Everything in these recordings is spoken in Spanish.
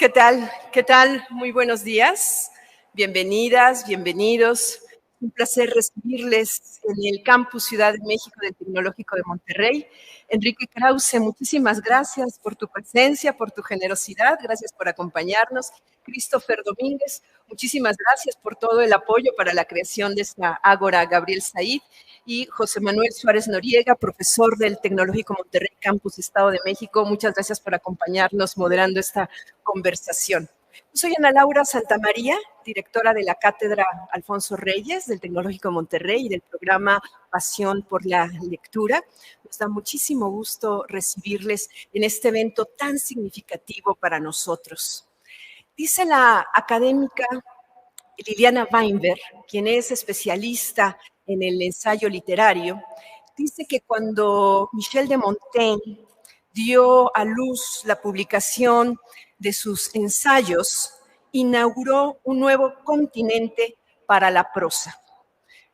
¿qué tal? ¿Qué tal? Muy buenos días. Bienvenidas, bienvenidos. Un placer recibirles en el Campus Ciudad de México del Tecnológico de Monterrey. Enrique Krause, muchísimas gracias por tu presencia, por tu generosidad. Gracias por acompañarnos. Christopher Domínguez, muchísimas gracias por todo el apoyo para la creación de esta Ágora Gabriel Said. Y José Manuel Suárez Noriega, profesor del Tecnológico Monterrey Campus Estado de México. Muchas gracias por acompañarnos moderando esta conversación. Soy Ana Laura Santamaría, directora de la Cátedra Alfonso Reyes del Tecnológico Monterrey y del programa Pasión por la Lectura. Nos da muchísimo gusto recibirles en este evento tan significativo para nosotros. Dice la académica Liliana Weinberg, quien es especialista en el ensayo literario, dice que cuando Michel de Montaigne dio a luz la publicación de sus ensayos, inauguró un nuevo continente para la prosa.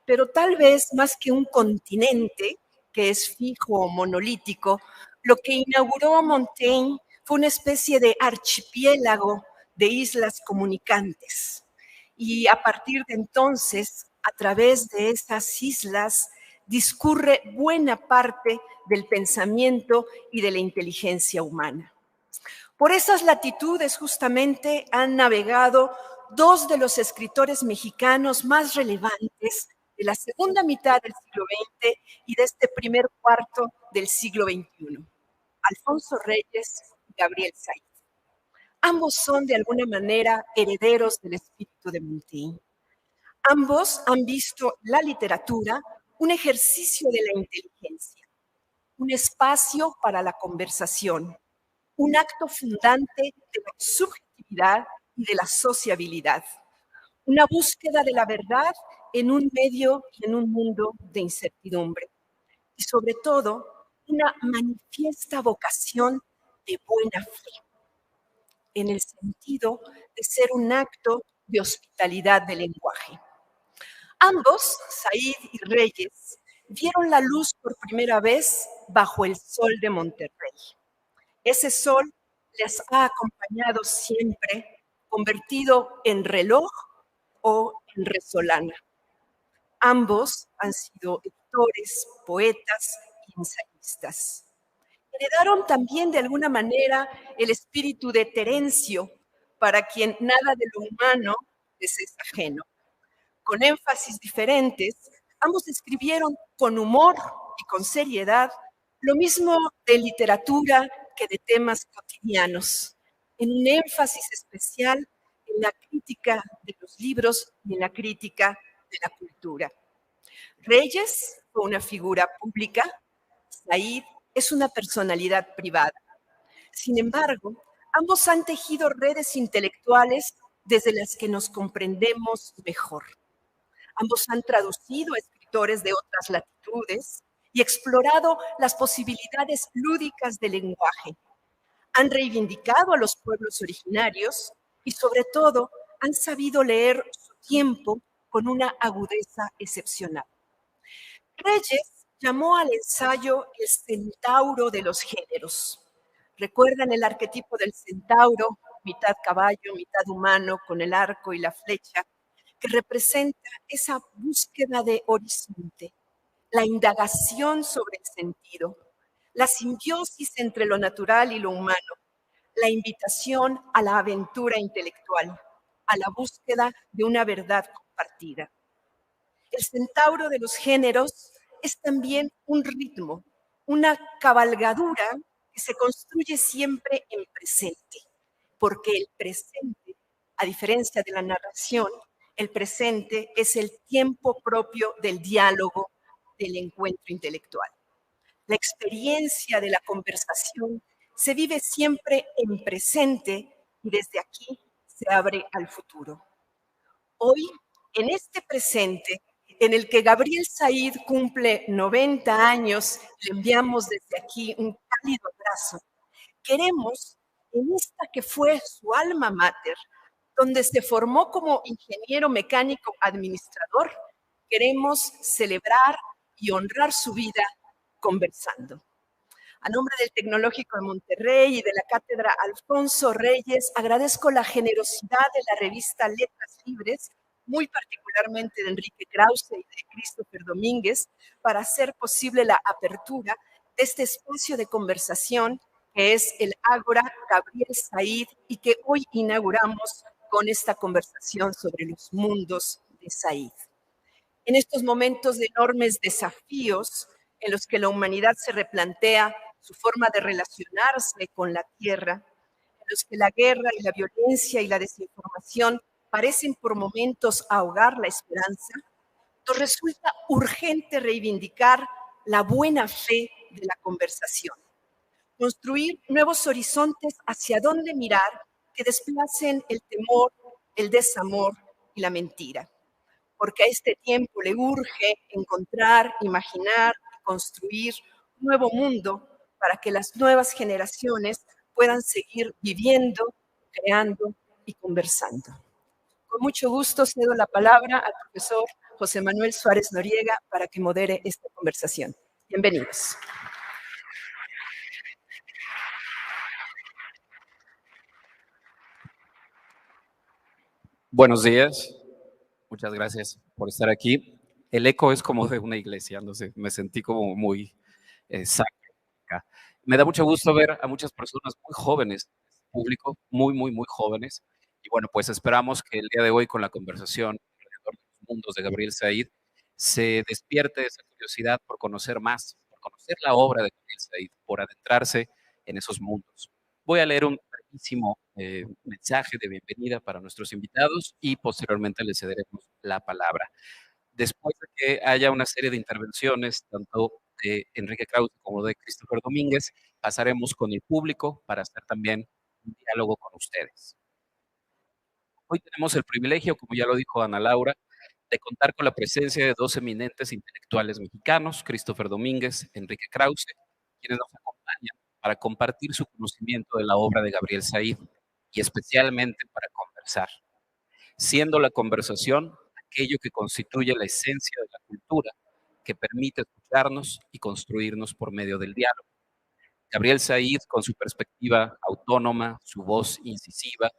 Pero tal vez más que un continente, que es fijo o monolítico, lo que inauguró Montaigne fue una especie de archipiélago de islas comunicantes. Y a partir de entonces, a través de estas islas, discurre buena parte del pensamiento y de la inteligencia humana. Por esas latitudes justamente han navegado dos de los escritores mexicanos más relevantes de la segunda mitad del siglo XX y de este primer cuarto del siglo XXI, Alfonso Reyes y Gabriel Said. Ambos son de alguna manera herederos del espíritu de Montaigne. Ambos han visto la literatura un ejercicio de la inteligencia, un espacio para la conversación, un acto fundante de la subjetividad y de la sociabilidad, una búsqueda de la verdad en un medio y en un mundo de incertidumbre, y sobre todo una manifiesta vocación de buena fe, en el sentido de ser un acto de hospitalidad del lenguaje. Ambos, Said y Reyes, vieron la luz por primera vez bajo el sol de Monterrey. Ese sol les ha acompañado siempre, convertido en reloj o en resolana. Ambos han sido editores, poetas y ensayistas. Heredaron también de alguna manera el espíritu de Terencio, para quien nada de lo humano les es ajeno. Con énfasis diferentes, ambos escribieron con humor y con seriedad lo mismo de literatura que de temas cotidianos, en un énfasis especial en la crítica de los libros y en la crítica de la cultura. Reyes fue una figura pública, Said es una personalidad privada. Sin embargo, ambos han tejido redes intelectuales desde las que nos comprendemos mejor. Ambos han traducido a escritores de otras latitudes y explorado las posibilidades lúdicas del lenguaje. Han reivindicado a los pueblos originarios y, sobre todo, han sabido leer su tiempo con una agudeza excepcional. Reyes llamó al ensayo el centauro de los géneros. ¿Recuerdan el arquetipo del centauro, mitad caballo, mitad humano, con el arco y la flecha, que representa esa búsqueda de horizonte, la indagación sobre el sentido, la simbiosis entre lo natural y lo humano, la invitación a la aventura intelectual, a la búsqueda de una verdad compartida? El centauro de los géneros es también un ritmo, una cabalgadura que se construye siempre en presente, porque el presente, a diferencia de la narración, el presente es el tiempo propio del diálogo, del encuentro intelectual. La experiencia de la conversación se vive siempre en presente y desde aquí se abre al futuro. Hoy, en este presente, en el que Gabriel Said cumple 90 años, le enviamos desde aquí un cálido abrazo. Queremos, en esta que fue su alma mater, donde se formó como ingeniero mecánico administrador, queremos celebrar y honrar su vida conversando. A nombre del Tecnológico de Monterrey y de la Cátedra Alfonso Reyes, agradezco la generosidad de la revista Letras Libres, muy particularmente de Enrique Krause y de Christopher Domínguez, para hacer posible la apertura de este espacio de conversación que es el Ágora Gabriel Said y que hoy inauguramos con esta conversación sobre los mundos de Said. En estos momentos de enormes desafíos en los que la humanidad se replantea su forma de relacionarse con la Tierra, en los que la guerra y la violencia y la desinformación parecen por momentos ahogar la esperanza, nos resulta urgente reivindicar la buena fe de la conversación, construir nuevos horizontes hacia dónde mirar que desplacen el temor, el desamor y la mentira. Porque a este tiempo le urge encontrar, imaginar, construir un nuevo mundo para que las nuevas generaciones puedan seguir viviendo, creando y conversando. Con mucho gusto cedo la palabra al profesor José Manuel Suárez Noriega para que modere esta conversación. Bienvenidos. Buenos días, muchas gracias por estar aquí. El eco es como de una iglesia, no sé, me sentí como muy sacro acá. Me da mucho gusto ver a muchas personas muy jóvenes, público, muy jóvenes. Y bueno, pues esperamos que el día de hoy con la conversación alrededor de los mundos de Gabriel Said se despierte esa curiosidad por conocer más, por conocer la obra de Gabriel Said, por adentrarse en esos mundos. Voy a leer un brevísimo mensaje de bienvenida para nuestros invitados y posteriormente les cederemos la palabra. Después de que haya una serie de intervenciones, tanto de Enrique Krause como de Christopher Domínguez, pasaremos con el público para hacer también un diálogo con ustedes. Hoy tenemos el privilegio, como ya lo dijo Ana Laura, de contar con la presencia de dos eminentes intelectuales mexicanos, Christopher Domínguez, Enrique Krause, quienes nos acompañan para compartir su conocimiento de la obra de Gabriel Said y especialmente para conversar, siendo la conversación aquello que constituye la esencia de la cultura, que permite escucharnos y construirnos por medio del diálogo. Gabriel Said, con su perspectiva autónoma, su voz incisiva,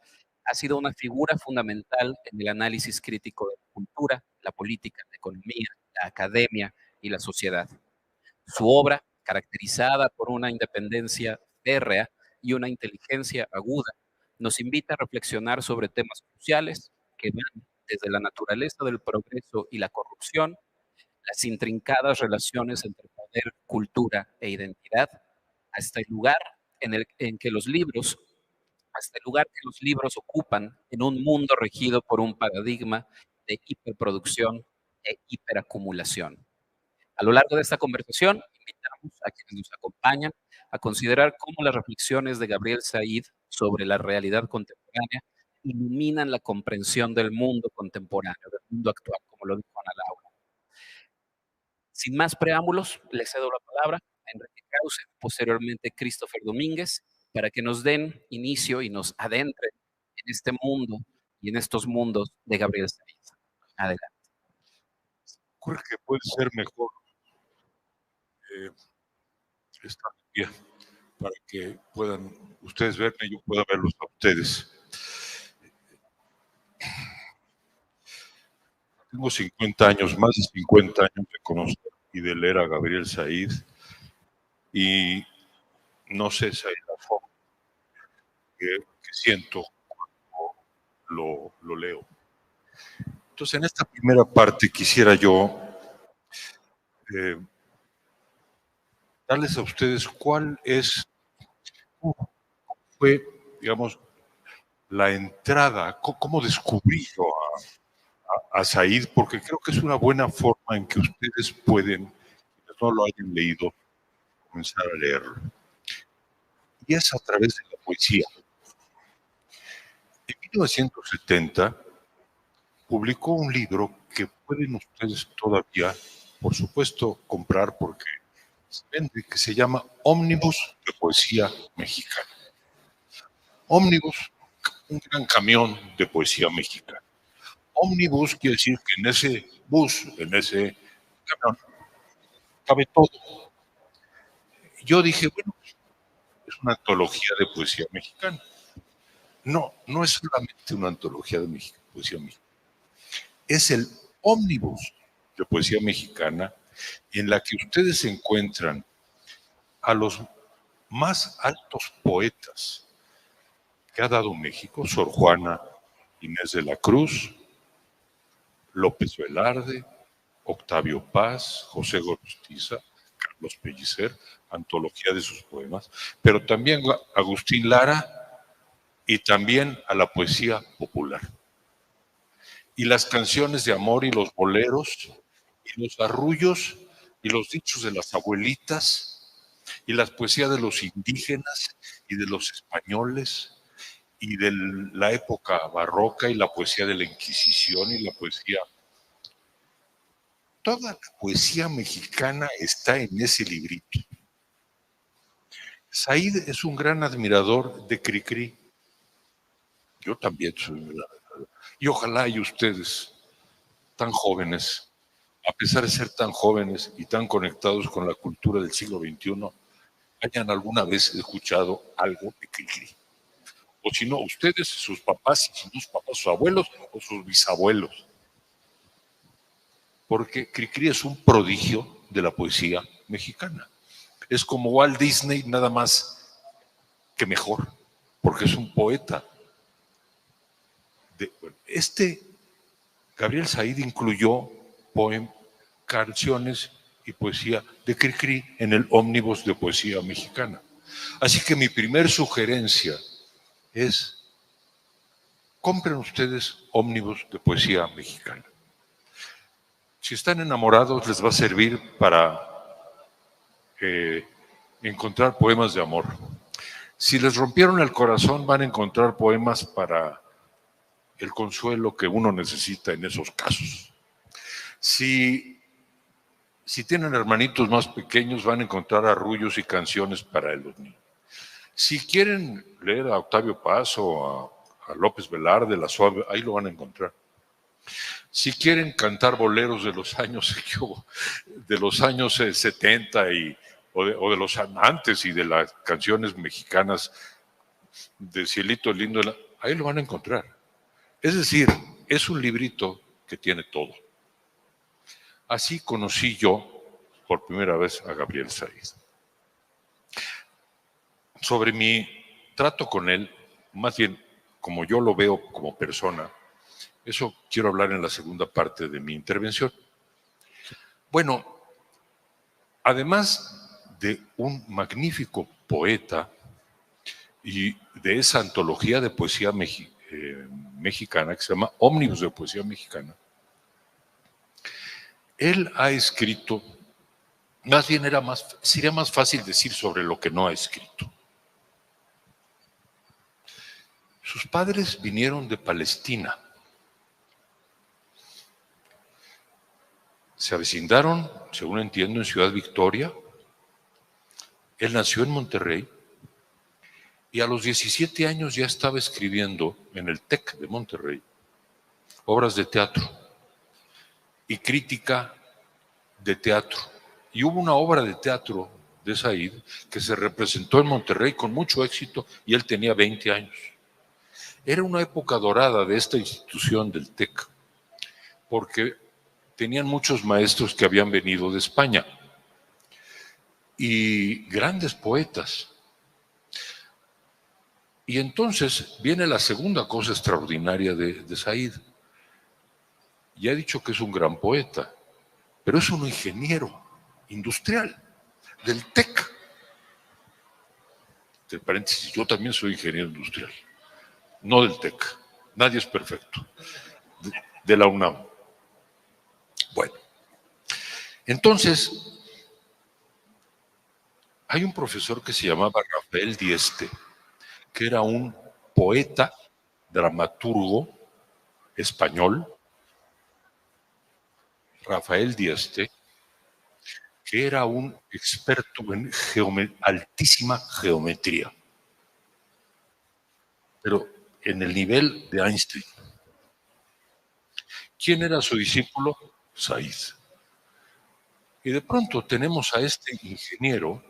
ha sido una figura fundamental en el análisis crítico de la cultura, la política, la economía, la academia y la sociedad. Su obra, caracterizada por una independencia férrea y una inteligencia aguda, nos invita a reflexionar sobre temas cruciales que van desde la naturaleza del progreso y la corrupción, las intrincadas relaciones entre poder, cultura e identidad, hasta el lugar en que los libros, hasta el lugar que los libros ocupan en un mundo regido por un paradigma de hiperproducción e hiperacumulación. A lo largo de esta conversación, invitamos a quienes nos acompañan a considerar cómo las reflexiones de Gabriel Said sobre la realidad contemporánea iluminan la comprensión del mundo contemporáneo, del mundo actual, como lo dijo Ana Laura. Sin más preámbulos, le cedo la palabra a Enrique Krause, posteriormente Christopher Domínguez, para que nos den inicio y nos adentren en este mundo y en estos mundos de Gabriel Said. Adelante. Creo que puede ser mejor estar de pie para que puedan ustedes verme y yo pueda verlos a ustedes. Tengo 50 años, más de 50 años de conocer y de leer a Gabriel Said y no sé si hay la forma que siento cuando lo leo. Entonces, en esta primera parte quisiera yo darles a ustedes cuál fue, digamos, la entrada, cómo descubrí yo a Said, porque creo que es una buena forma en que ustedes pueden, quienes no lo hayan leído, comenzar a leerlo. Y es a través de la poesía. En 1970 publicó un libro que pueden ustedes todavía, por supuesto, comprar porque se vende, que se llama Ómnibus de Poesía Mexicana. Ómnibus, un gran camión de poesía mexicana. Ómnibus quiere decir que en ese bus, en ese camión, cabe todo. yo dije, bueno, es una antología de poesía mexicana. No, no es solamente una antología de poesía mexicana. Es el ómnibus de poesía mexicana en la que ustedes encuentran a los más altos poetas que ha dado México: Sor Juana Inés de la Cruz, López Velarde, Octavio Paz, José Gorostiza, Carlos Pellicer, antología de sus poemas, pero también Agustín Lara y también a la poesía popular. Y las canciones de amor y los boleros y los arrullos y los dichos de las abuelitas y las poesías de los indígenas y de los españoles y de la época barroca y la poesía de la Inquisición y la poesía. Toda la poesía mexicana está en ese librito. Said es un gran admirador de Cricri. Yo también soy un gran admirador. Y ojalá y ustedes, tan jóvenes, a pesar de ser tan jóvenes y tan conectados con la cultura del siglo XXI, hayan alguna vez escuchado algo de Cricri. O si no, ustedes, sus papás, sus papás, sus abuelos o sus bisabuelos. Porque Cricri es un prodigio de la poesía mexicana. Es como Walt Disney, nada más que mejor, porque es un poeta. Gabriel Said incluyó canciones y poesía de Cricri en el ómnibus de poesía mexicana. Así que mi primer sugerencia es: compren ustedes ómnibus de poesía mexicana. Si están enamorados, les va a servir para encontrar poemas de amor. Si les rompieron el corazón, van a encontrar poemas para el consuelo que uno necesita en esos casos. Si tienen hermanitos más pequeños, van a encontrar arrullos y canciones para los niños. Si quieren leer a Octavio Paz o a López Velarde, La Suave, ahí lo van a encontrar. Si quieren cantar boleros de los años 70 o de los antes y de las canciones mexicanas de Cielito Lindo, ahí lo van a encontrar. Es decir, es un librito que tiene todo. Así conocí yo por primera vez a Gabriel Said. Sobre mi trato con él, más bien como yo lo veo como persona, eso quiero hablar en la segunda parte de mi intervención. Bueno, además de un magnífico poeta y de esa antología de poesía mexicana que se llama Ómnibus de Poesía Mexicana, él ha escrito, más bien sería más fácil decir sobre lo que no ha escrito. Sus padres vinieron de Palestina. Se avecindaron, según entiendo, en Ciudad Victoria. Él nació en Monterrey y a los 17 años ya estaba escribiendo en el TEC de Monterrey obras de teatro y crítica de teatro. Y hubo una obra de teatro de Said que se representó en Monterrey con mucho éxito y él tenía 20 años. Era una época dorada de esta institución del TEC, porque tenían muchos maestros que habían venido de España y grandes poetas. Y entonces viene la segunda cosa extraordinaria de Said. Ya he dicho que es un gran poeta, pero es un ingeniero industrial del TEC. Entre paréntesis, yo también soy ingeniero industrial, no del TEC. Nadie es perfecto. De la UNAM. Bueno, entonces hay un profesor que se llamaba Rafael Dieste, que era un poeta, dramaturgo español, Rafael Dieste, que era un experto en altísima geometría, pero en el nivel de Einstein. ¿Quién era su discípulo? Said. Y de pronto tenemos a este ingeniero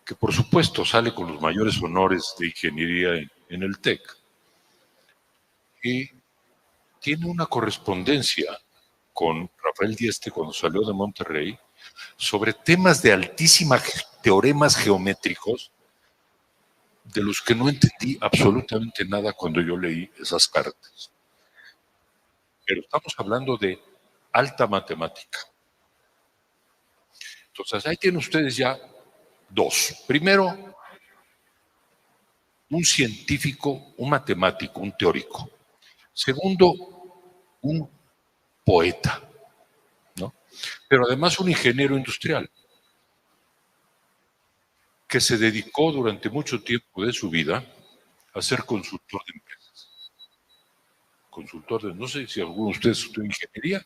que por supuesto sale con los mayores honores de ingeniería en el TEC, y tiene una correspondencia con Rafael Dieste cuando salió de Monterrey sobre temas de altísima teoremas geométricos de los que no entendí absolutamente nada cuando yo leí esas cartas. Pero estamos hablando de alta matemática. Entonces, ahí tienen ustedes ya dos. Primero, un científico, un matemático, un teórico. Segundo, un poeta, ¿no? Pero además un ingeniero industrial que se dedicó durante mucho tiempo de su vida a ser consultor de empresas. No sé si alguno de ustedes estudió ingeniería,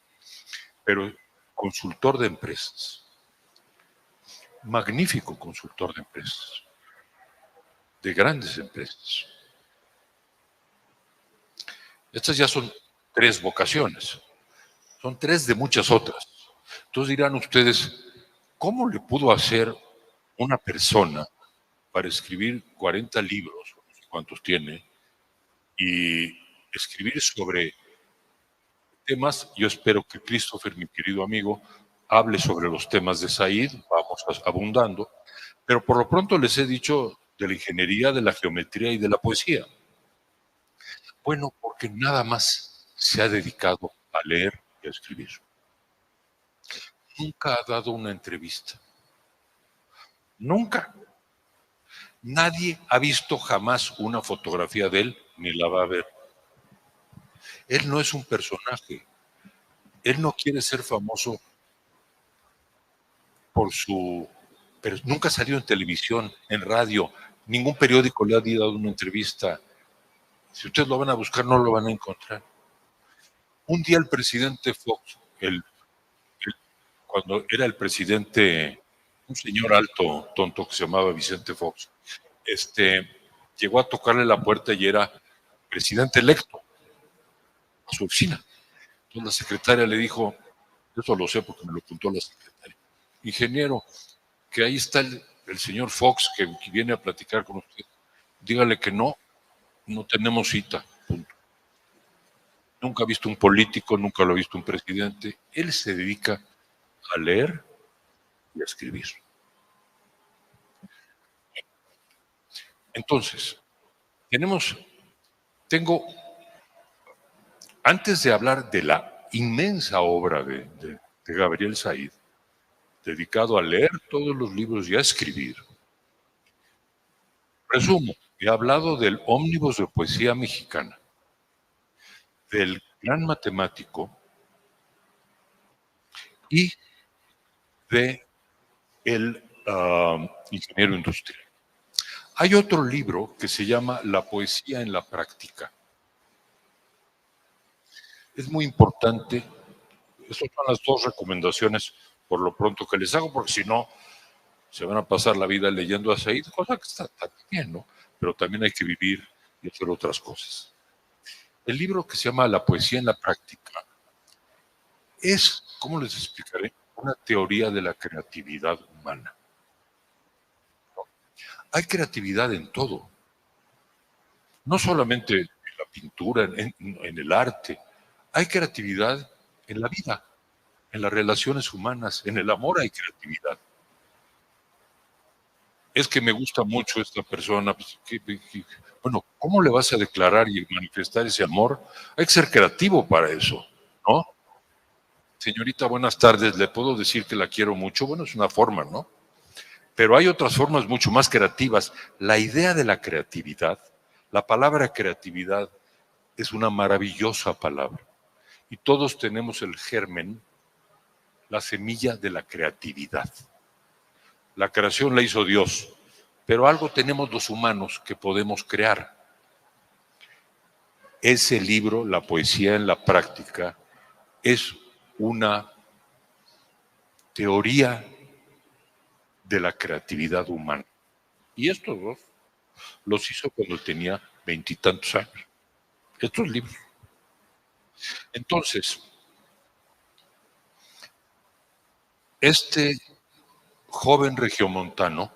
pero consultor de empresas. Magnífico consultor de empresas, de grandes empresas. Estas ya son 3 vocaciones, son 3 de muchas otras. Entonces dirán ustedes, ¿cómo le pudo hacer una persona para escribir 40 libros, no sé cuántos tiene, y escribir sobre temas? Yo espero que Christopher, mi querido amigo, hable sobre los temas de Said, vamos abundando, pero por lo pronto les he dicho de la ingeniería, de la geometría y de la poesía. Bueno, porque nada más se ha dedicado a leer y a escribir. Nunca ha dado una entrevista. Nunca. Nadie ha visto jamás una fotografía de él, ni la va a ver. Él no es un personaje. Él no quiere ser famoso por su... Pero nunca salió en televisión, en radio. Ningún periódico le ha dado una entrevista. Si ustedes lo van a buscar, no lo van a encontrar. Un día el presidente Fox, cuando era el presidente, un señor alto, tonto, que se llamaba Vicente Fox, llegó a tocarle la puerta y era presidente electo a su oficina. Entonces la secretaria le dijo, eso lo sé porque me lo contó la secretaria, ingeniero, que ahí está el señor Fox que viene a platicar con usted. Dígale que no tenemos cita, punto. Nunca ha visto un político, nunca lo ha visto un presidente. Él se dedica a leer y a escribir. Entonces, antes de hablar de la inmensa obra de Gabriel Said, dedicado a leer todos los libros y a escribir, resumo, he hablado del ómnibus de poesía mexicana, del gran matemático y de el ingeniero industrial. Hay otro libro que se llama La poesía en la práctica. Es muy importante. Esas son las 2 recomendaciones por lo pronto que les hago, porque si no, se van a pasar la vida leyendo a Said, cosa que está bien, ¿no? Pero también hay que vivir y hacer otras cosas. El libro que se llama La poesía en la práctica es, ¿cómo les explicaré? Una teoría de la creatividad humana. Hay creatividad en todo. No solamente en la pintura, en el arte. Hay creatividad en la vida, en las relaciones humanas, en el amor hay creatividad. Es que me gusta mucho esta persona. Pues, bueno, ¿cómo le vas a declarar y manifestar ese amor? Hay que ser creativo para eso, ¿no? Señorita, buenas tardes, ¿le puedo decir que la quiero mucho? Bueno, es una forma, ¿no? Pero hay otras formas mucho más creativas. La idea de la creatividad, la palabra creatividad es una maravillosa palabra. Y todos tenemos el germen, la semilla de la creatividad. La creación la hizo Dios, pero algo tenemos los humanos que podemos crear. Ese libro, La poesía en la práctica, es una teoría de la creatividad humana. Y estos 2 los hizo cuando tenía 20 y tantos años. Estos libros. Entonces, este joven regiomontano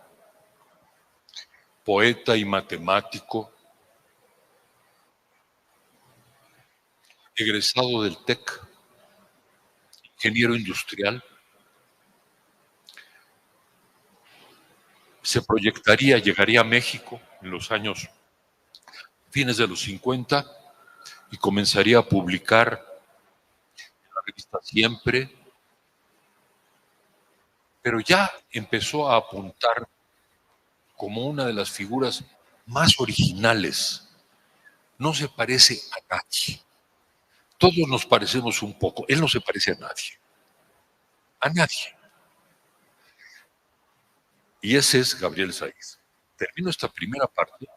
poeta y matemático, egresado del TEC, ingeniero industrial. Se proyectaría, llegaría a México en los años fines de los 50 y comenzaría a publicar en la revista Siempre, pero ya empezó a apuntar como una de las figuras más originales. No se parece a nadie. Todos nos parecemos un poco. Él no se parece a nadie. A nadie. Y ese es Gabriel Saíz. Termino esta primera parte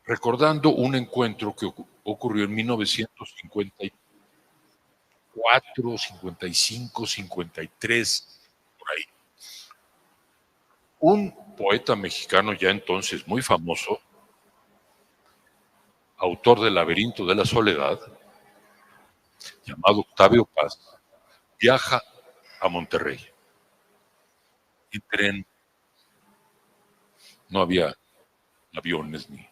recordando un encuentro que ocurrió en 1954, 55, 53, por ahí. Un poeta mexicano ya entonces muy famoso, autor del Laberinto de la Soledad, llamado Octavio Paz, viaja a Monterrey. En tren, no había aviones ni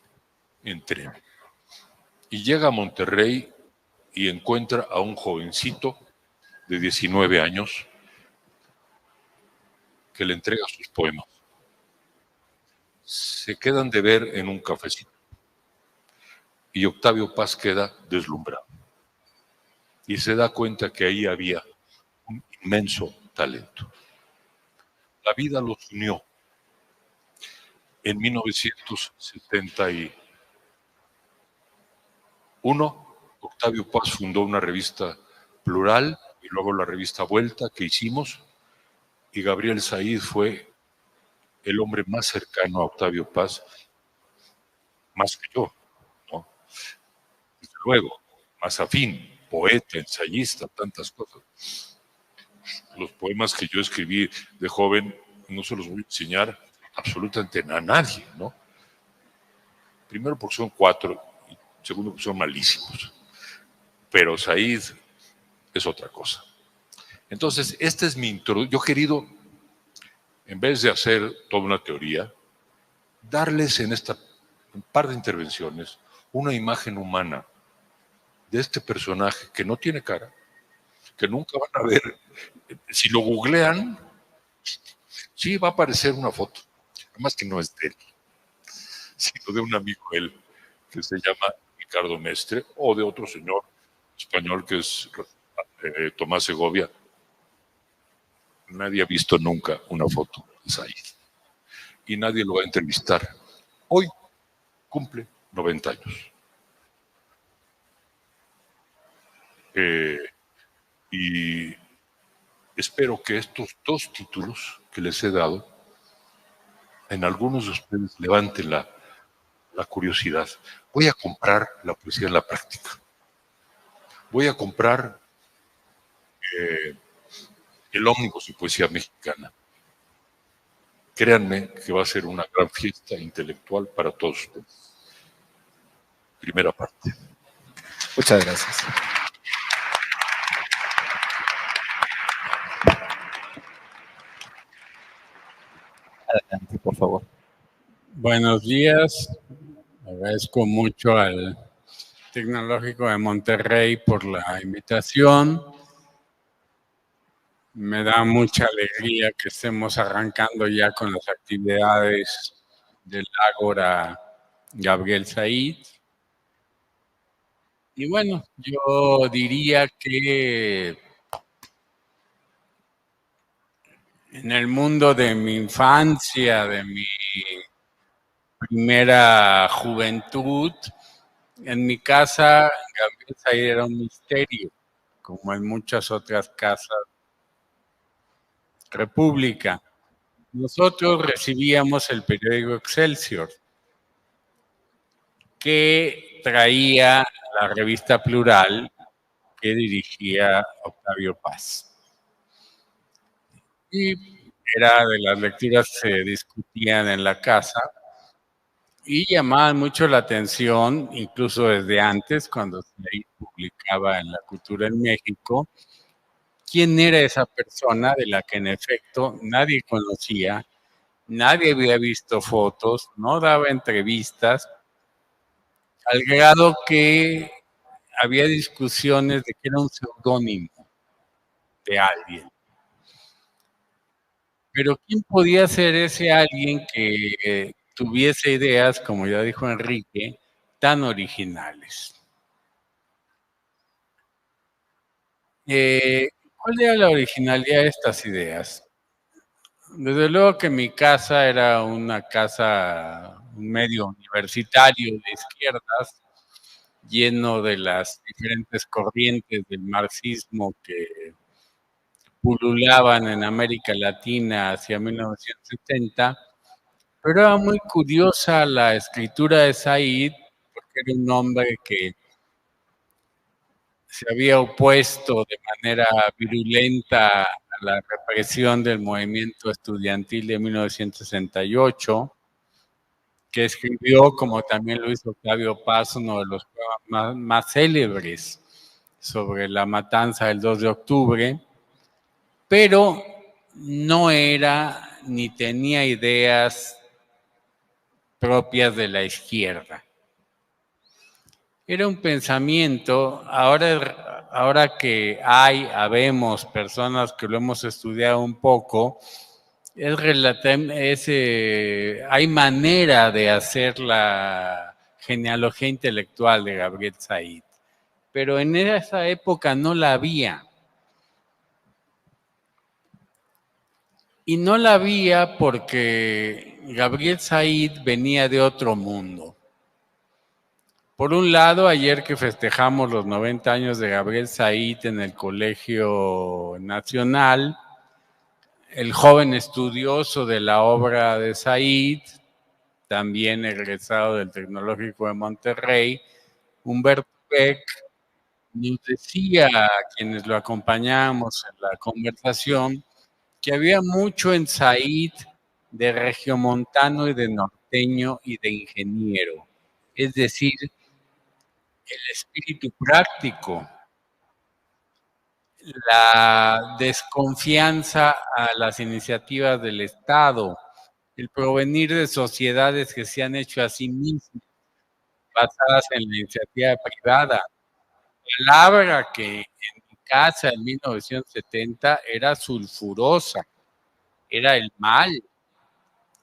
en tren. Y llega a Monterrey y encuentra a un jovencito de 19 años que le entrega sus poemas. Se quedan de ver en un cafecito y Octavio Paz queda deslumbrado y se da cuenta que ahí había un inmenso talento. La vida los unió. En 1971, Octavio Paz fundó una revista Plural y luego la revista Vuelta que hicimos, y Gabriel Saíz fue el hombre más cercano a Octavio Paz, más que yo, ¿no? Desde luego, más afín, poeta, ensayista, tantas cosas. Los poemas que yo escribí de joven no se los voy a enseñar absolutamente a nadie, ¿no? Primero porque son 4 y segundo porque son malísimos. Pero Saíd es otra cosa. Entonces, esta es mi introducción. Yo he querido, en vez de hacer toda una teoría, darles en esta par de intervenciones una imagen humana de este personaje que no tiene cara, que nunca van a ver. Si lo googlean, sí va a aparecer una foto, además que no es de él, sino de un amigo de él que se llama Ricardo Mestre, o de otro señor español que es Tomás Segovia. Nadie ha visto nunca una foto de Saíd y nadie lo va a entrevistar. Hoy cumple 90 años. Y espero que estos 2 títulos que les he dado, en algunos de ustedes levanten la curiosidad. Voy a comprar la poesía en la práctica. Voy a comprar el ómnibus de poesía mexicana. Créanme que va a ser una gran fiesta intelectual para todos ustedes. Primera parte. Muchas gracias. Adelante, por favor. Buenos días. Agradezco mucho al Tecnológico de Monterrey por la invitación. Me da mucha alegría que estemos arrancando ya con las actividades del Ágora Gabriel Saíd. Y bueno, yo diría que en el mundo de mi infancia, de mi primera juventud, en mi casa Gabriel Saíd era un misterio, como en muchas otras casas República. Nosotros recibíamos el periódico Excelsior, que traía la revista Plural que dirigía Octavio Paz. Y era de las lecturas que se discutían en la casa y llamaban mucho la atención, incluso desde antes, cuando se publicaba en La Cultura en México, quién era esa persona de la que en efecto nadie conocía nadie había visto fotos, no daba entrevistas, al grado que había discusiones de que era un seudónimo de alguien. Pero ¿quién podía ser ese alguien que tuviese ideas, como ya dijo Enrique, tan originales? ¿Cuál era la originalidad de estas ideas? Desde luego que mi casa era una casa, un medio universitario de izquierdas, lleno de las diferentes corrientes del marxismo que pululaban en América Latina hacia 1970, pero era muy curiosa la escritura de Said, porque era un hombre que se había opuesto de manera virulenta a la represión del movimiento estudiantil de 1968, que escribió, como también lo hizo Octavio Paz, uno de los poemas más célebres sobre la matanza del 2 de octubre, pero no era ni tenía ideas propias de la izquierda. Era un pensamiento, ahora que habemos personas que lo hemos estudiado un poco, hay manera de hacer la genealogía intelectual de Gabriel Said, pero en esa época no la había. Y no la había porque Gabriel Said venía de otro mundo. Por un lado, ayer que festejamos los 90 años de Gabriel Said en el Colegio Nacional, el joven estudioso de la obra de Said, también egresado del Tecnológico de Monterrey, Humberto Beck, nos decía a quienes lo acompañamos en la conversación que había mucho en Said de regiomontano y de norteño y de ingeniero, es decir, el espíritu práctico, la desconfianza a las iniciativas del Estado, el provenir de sociedades que se han hecho a sí mismas, basadas en la iniciativa privada. Palabra que en mi casa en 1970 era sulfurosa, era el mal.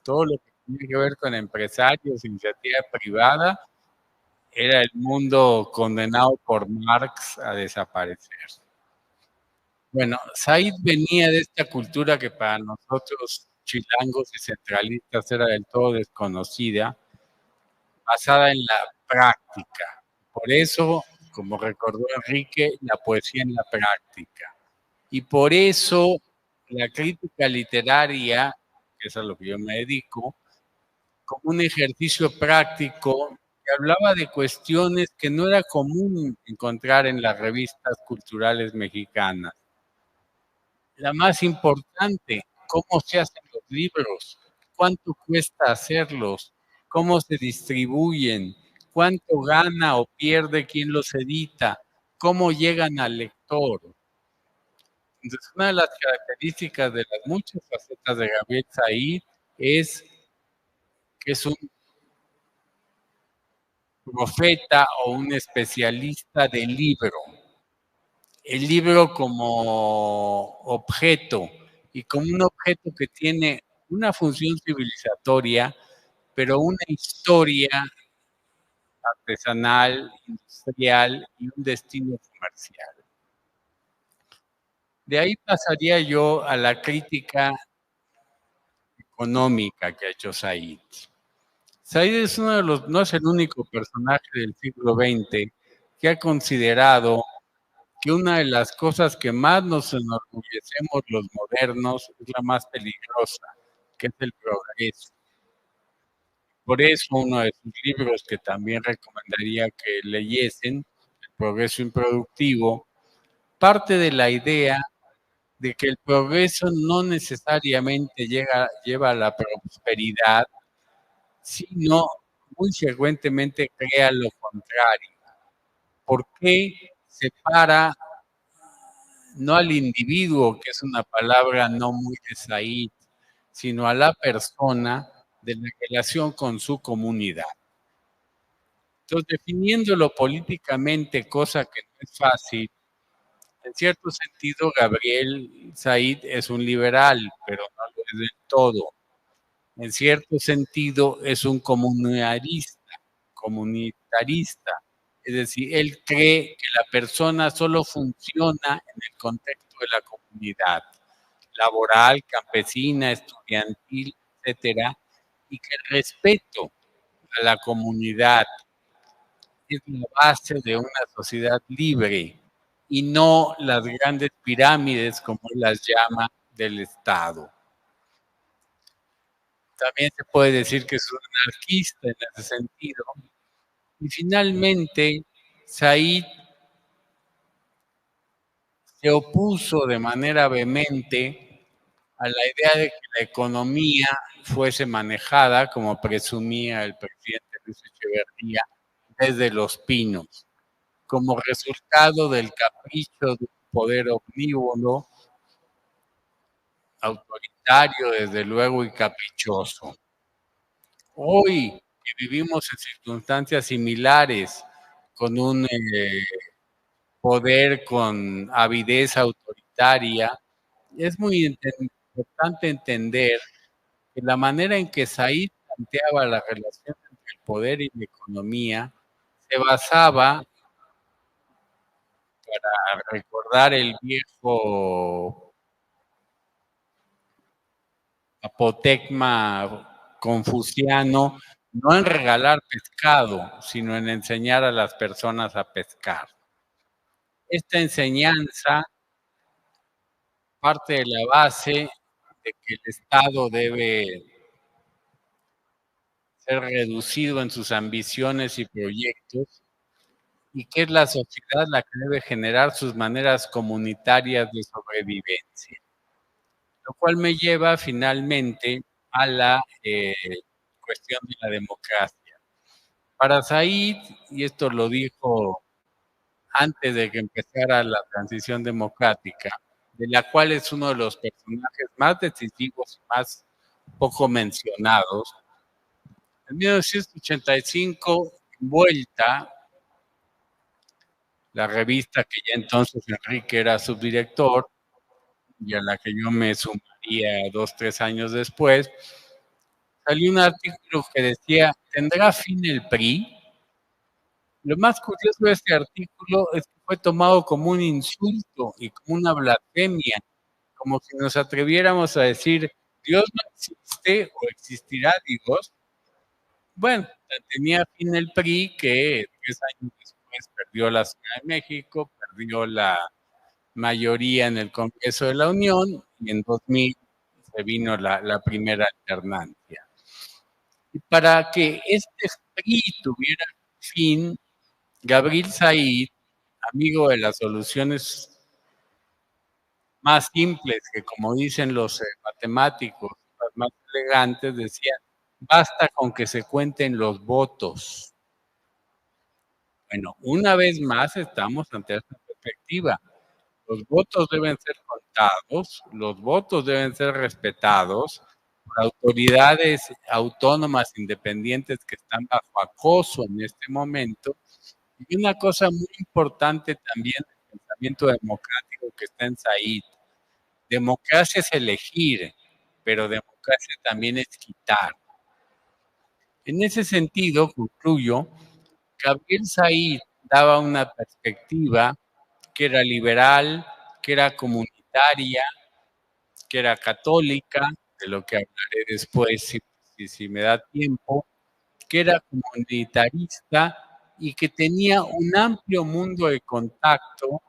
Todo lo que tenía que ver con empresarios, iniciativa privada, era el mundo condenado por Marx a desaparecer. Bueno, Said venía de esta cultura que para nosotros chilangos y centralistas era del todo desconocida, basada en la práctica. Por eso, como recordó Enrique, la poesía en la práctica. Y por eso la crítica literaria, que es a lo que yo me dedico, como un ejercicio práctico que hablaba de cuestiones que no era común encontrar en las revistas culturales mexicanas. La más importante, cómo se hacen los libros, cuánto cuesta hacerlos, cómo se distribuyen, cuánto gana o pierde quien los edita, cómo llegan al lector. Entonces, una de las características de las muchas facetas de Gabriel Said es que es un profeta o un especialista del libro. El libro como objeto y como un objeto que tiene una función civilizatoria, pero una historia artesanal, industrial y un destino comercial. De ahí pasaría yo a la crítica económica que ha hecho Said. Said es no es el único personaje del siglo XX que ha considerado que una de las cosas que más nos enorgullecemos los modernos es la más peligrosa, que es el progreso. Por eso uno de sus libros que también recomendaría que leyesen, El progreso improductivo, parte de la idea de que el progreso no necesariamente lleva a la prosperidad, sino muy frecuentemente crea lo contrario. ¿Por qué separa no al individuo, que es una palabra no muy de Said, sino a la persona de la relación con su comunidad. Entonces, definiéndolo políticamente, cosa que no es fácil, en cierto sentido, Gabriel Said es un liberal, pero no lo es del todo. En cierto sentido, es un comunitarista. Es decir, él cree que la persona solo funciona en el contexto de la comunidad, laboral, campesina, estudiantil, etcétera, y que el respeto a la comunidad es la base de una sociedad libre y no las grandes pirámides, como él las llama, del Estado. También se puede decir que es un anarquista en ese sentido. Y finalmente, Said se opuso de manera vehemente a la idea de que la economía fuese manejada, como presumía el presidente Luis Echeverría, desde Los Pinos, como resultado del capricho de un poder omnívoro, autoritario, desde luego, y caprichoso. Hoy que vivimos en circunstancias similares, con un poder con avidez autoritaria, es muy importante entender que la manera en que Said planteaba la relación entre el poder y la economía se basaba, para recordar el viejo apotegma confuciano, no en regalar pescado, sino en enseñar a las personas a pescar. Esta enseñanza parte de la base de que el Estado debe ser reducido en sus ambiciones y proyectos y que es la sociedad la que debe generar sus maneras comunitarias de sobrevivencia. Lo cual me lleva finalmente a la cuestión de la democracia. Para Said, y esto lo dijo antes de que empezara la transición democrática, de la cual es uno de los personajes más decisivos y más poco mencionados, en 1985, Vuelta, la revista que ya entonces Enrique era subdirector y a la que yo me sumaría 2, 3 años después, salió un artículo que decía, ¿tendrá fin el PRI? Lo más curioso de este artículo es que fue tomado como un insulto y como una blasfemia, como si nos atreviéramos a decir, Dios no existe o existirá Dios. Bueno, tenía fin el PRI que 3 años después perdió la Ciudad de México, perdió la mayoría en el Congreso de la Unión y en 2000 se vino la primera alternancia. Y para que este PRI tuviera fin, Gabriel Said, amigo de las soluciones más simples, que como dicen los matemáticos, las más elegantes, decía, basta con que se cuenten los votos. Bueno, una vez más estamos ante esta perspectiva. Los votos deben ser contados, los votos deben ser respetados por autoridades autónomas independientes que están bajo acoso en este momento. Y una cosa muy importante también del pensamiento democrático que está en Said, democracia es elegir, pero democracia también es quitar. En ese sentido, concluyo, Gabriel Said daba una perspectiva que era liberal, que era comunitaria, que era católica, de lo que hablaré después si me da tiempo, que era comunitarista y que tenía un amplio mundo de contacto,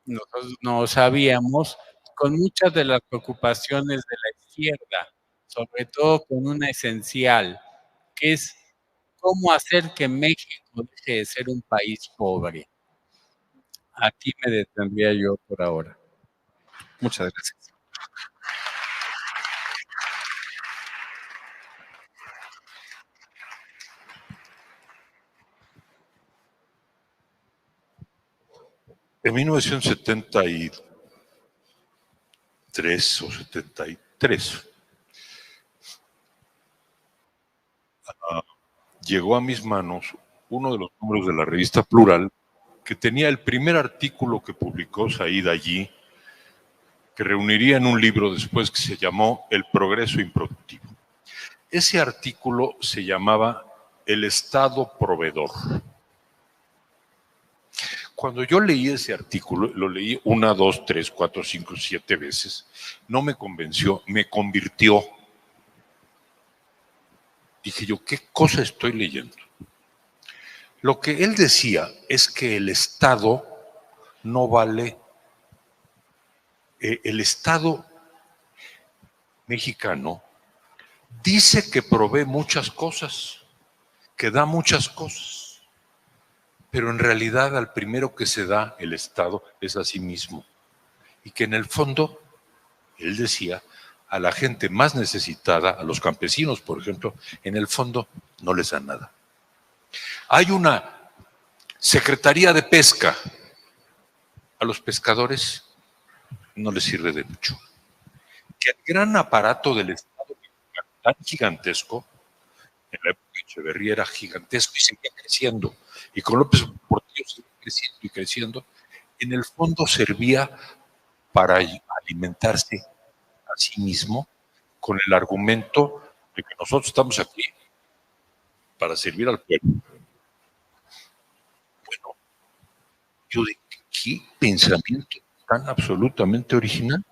nosotros no sabíamos, con muchas de las preocupaciones de la izquierda, sobre todo con una esencial, que es cómo hacer que México deje de ser un país pobre. Aquí me detendría yo por ahora. Muchas gracias. En 1973 o 73, llegó a mis manos uno de los números de la revista Plural, que tenía el primer artículo que publicó Said allí, que reuniría en un libro después que se llamó El progreso improductivo. Ese artículo se llamaba El Estado proveedor. Cuando yo leí ese artículo, lo leí 1, 2, 3, 4, 5, 7 veces, no me convenció, me convirtió. Dije yo, ¿qué cosa estoy leyendo? Lo que él decía es que el Estado no vale, el Estado mexicano dice que provee muchas cosas, que da muchas cosas, pero en realidad al primero que se da el Estado es a sí mismo. Y que en el fondo, él decía, a la gente más necesitada, a los campesinos, por ejemplo, en el fondo no les da nada. Hay una Secretaría de Pesca. A los pescadores no les sirve de mucho. Que el gran aparato del Estado tan gigantesco, en la época de Echeverría era gigantesco y seguía creciendo, y con López Portillo seguía creciendo y creciendo, en el fondo servía para alimentarse a sí mismo con el argumento de que nosotros estamos aquí para servir al pueblo. Bueno, yo dije, ¿qué pensamiento tan absolutamente original?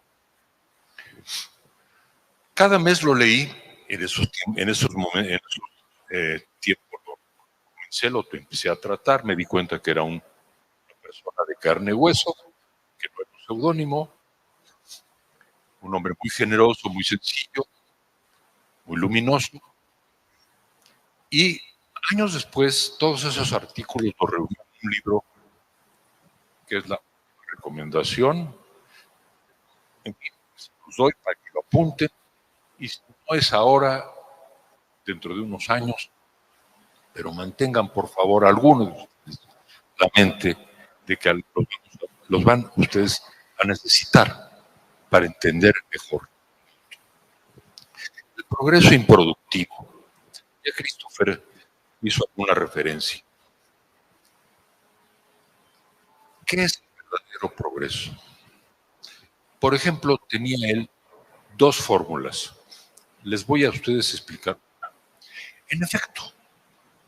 Cada mes lo leí en esos momentos, en esos tiempos lo comencé, lo empecé a tratar, me di cuenta que era una persona de carne y hueso, que no era un seudónimo, un hombre muy generoso, muy sencillo, muy luminoso. Y años después, todos esos artículos los reuní en un libro que es la recomendación. En fin, se los doy para que lo apunten. Y si no es ahora, dentro de unos años, pero mantengan por favor algunos de ustedes la mente de que los van ustedes a necesitar para entender mejor. El progreso improductivo. Ya Christopher hizo alguna referencia. ¿Qué es el verdadero progreso? Por ejemplo, tenía él dos fórmulas. Les voy a ustedes explicar. En efecto,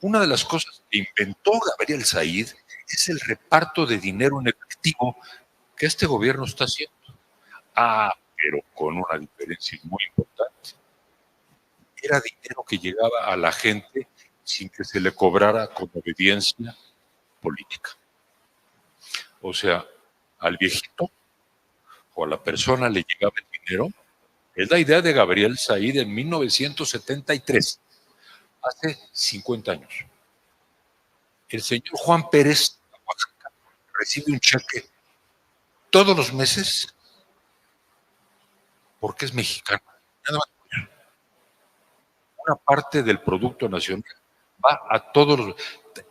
una de las cosas que inventó Gabriel Said es el reparto de dinero en efectivo que este gobierno está haciendo. Pero con una diferencia muy importante. Era dinero que llegaba a la gente sin que se le cobrara con obediencia política. O sea, al viejito o a la persona le llegaba el dinero. Es la idea de Gabriel Said en 1973, hace 50 años. El señor Juan Pérez de Oaxaca recibe un cheque todos los meses porque es mexicano. Nada más. Una parte del Producto Nacional va a todos los,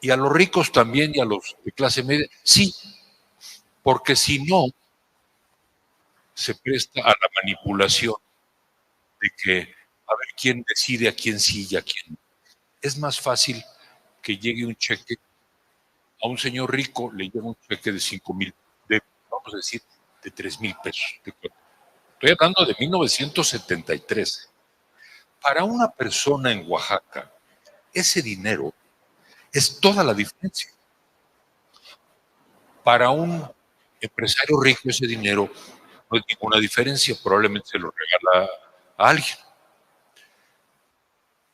y a los ricos también y a los de clase media, sí, porque si no, se presta a la manipulación de que a ver quién decide a quién sí y a quién no. Es más fácil que llegue un cheque a un señor rico, le llega un cheque de 5,000, vamos a decir, de 3,000 pesos. Estoy hablando de 1973. Para una persona en Oaxaca, ese dinero es toda la diferencia. Para un empresario rico, ese dinero no es ninguna diferencia, probablemente se lo regala a alguien.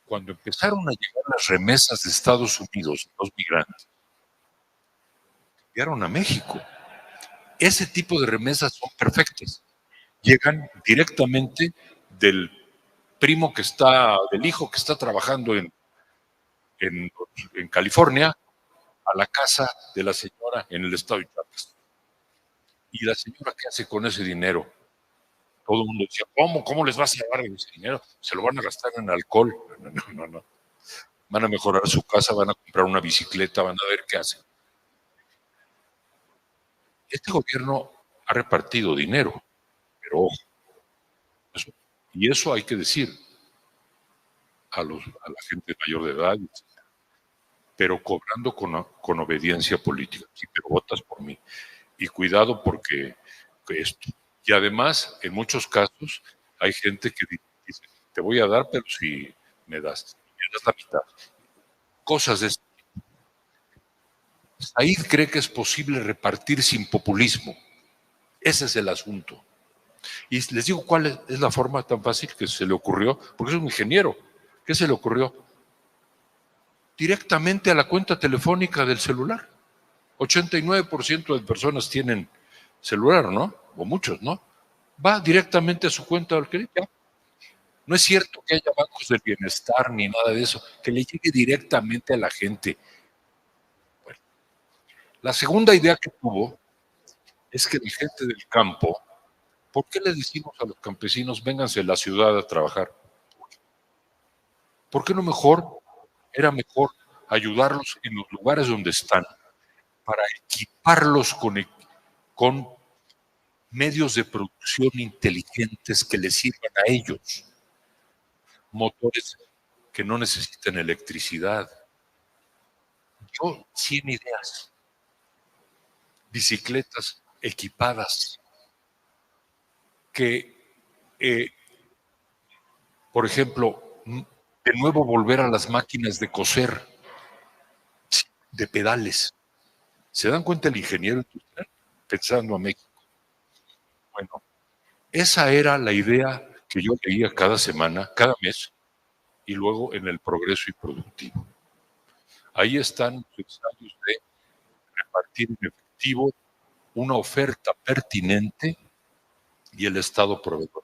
Cuando empezaron a llegar las remesas de Estados Unidos, los migrantes, llegaron a México. Ese tipo de remesas son perfectas. Llegan directamente del primo que está, del hijo que está trabajando en California, a la casa de la señora en el estado de Chiapas. ¿Y la señora qué hace con ese dinero? Todo el mundo decía, ¿cómo les vas a llevar ese dinero? Se lo van a gastar en alcohol. No. Van a mejorar su casa, van a comprar una bicicleta, van a ver qué hacen. Este gobierno ha repartido dinero, pero ojo, y eso hay que decir. a la gente mayor de edad, etc. Pero cobrando con obediencia política. Sí, pero votas por mí. Y cuidado porque esto. Y además, en muchos casos, hay gente que dice, te voy a dar, pero si me das la mitad. Cosas de este tipo. Said cree que es posible repartir sin populismo. Ese es el asunto. Y les digo cuál es la forma tan fácil que se le ocurrió, porque es un ingeniero. ¿Qué se le ocurrió? Directamente a la cuenta telefónica del celular. 89% de personas tienen celular, ¿no? O muchos, ¿no? Va directamente a su cuenta del crédito. No es cierto que haya bancos del bienestar ni nada de eso, que le llegue directamente a la gente. Bueno, la segunda idea que tuvo es que la gente del campo, ¿por qué le decimos a los campesinos, vénganse a la ciudad a trabajar? ¿Por qué no era mejor ayudarlos en los lugares donde están para equiparlos con medios de producción inteligentes que les sirvan a ellos? Motores que no necesiten electricidad. Yo, 100 ideas. Bicicletas equipadas que, por ejemplo, de nuevo volver a las máquinas de coser de pedales. ¿Se dan cuenta el ingeniero industrial pensando a México? Bueno, esa era la idea que yo leía cada semana, cada mes, y luego en el Progreso y Productivo. Ahí están los ensayos de repartir en efectivo una oferta pertinente y el Estado proveedor.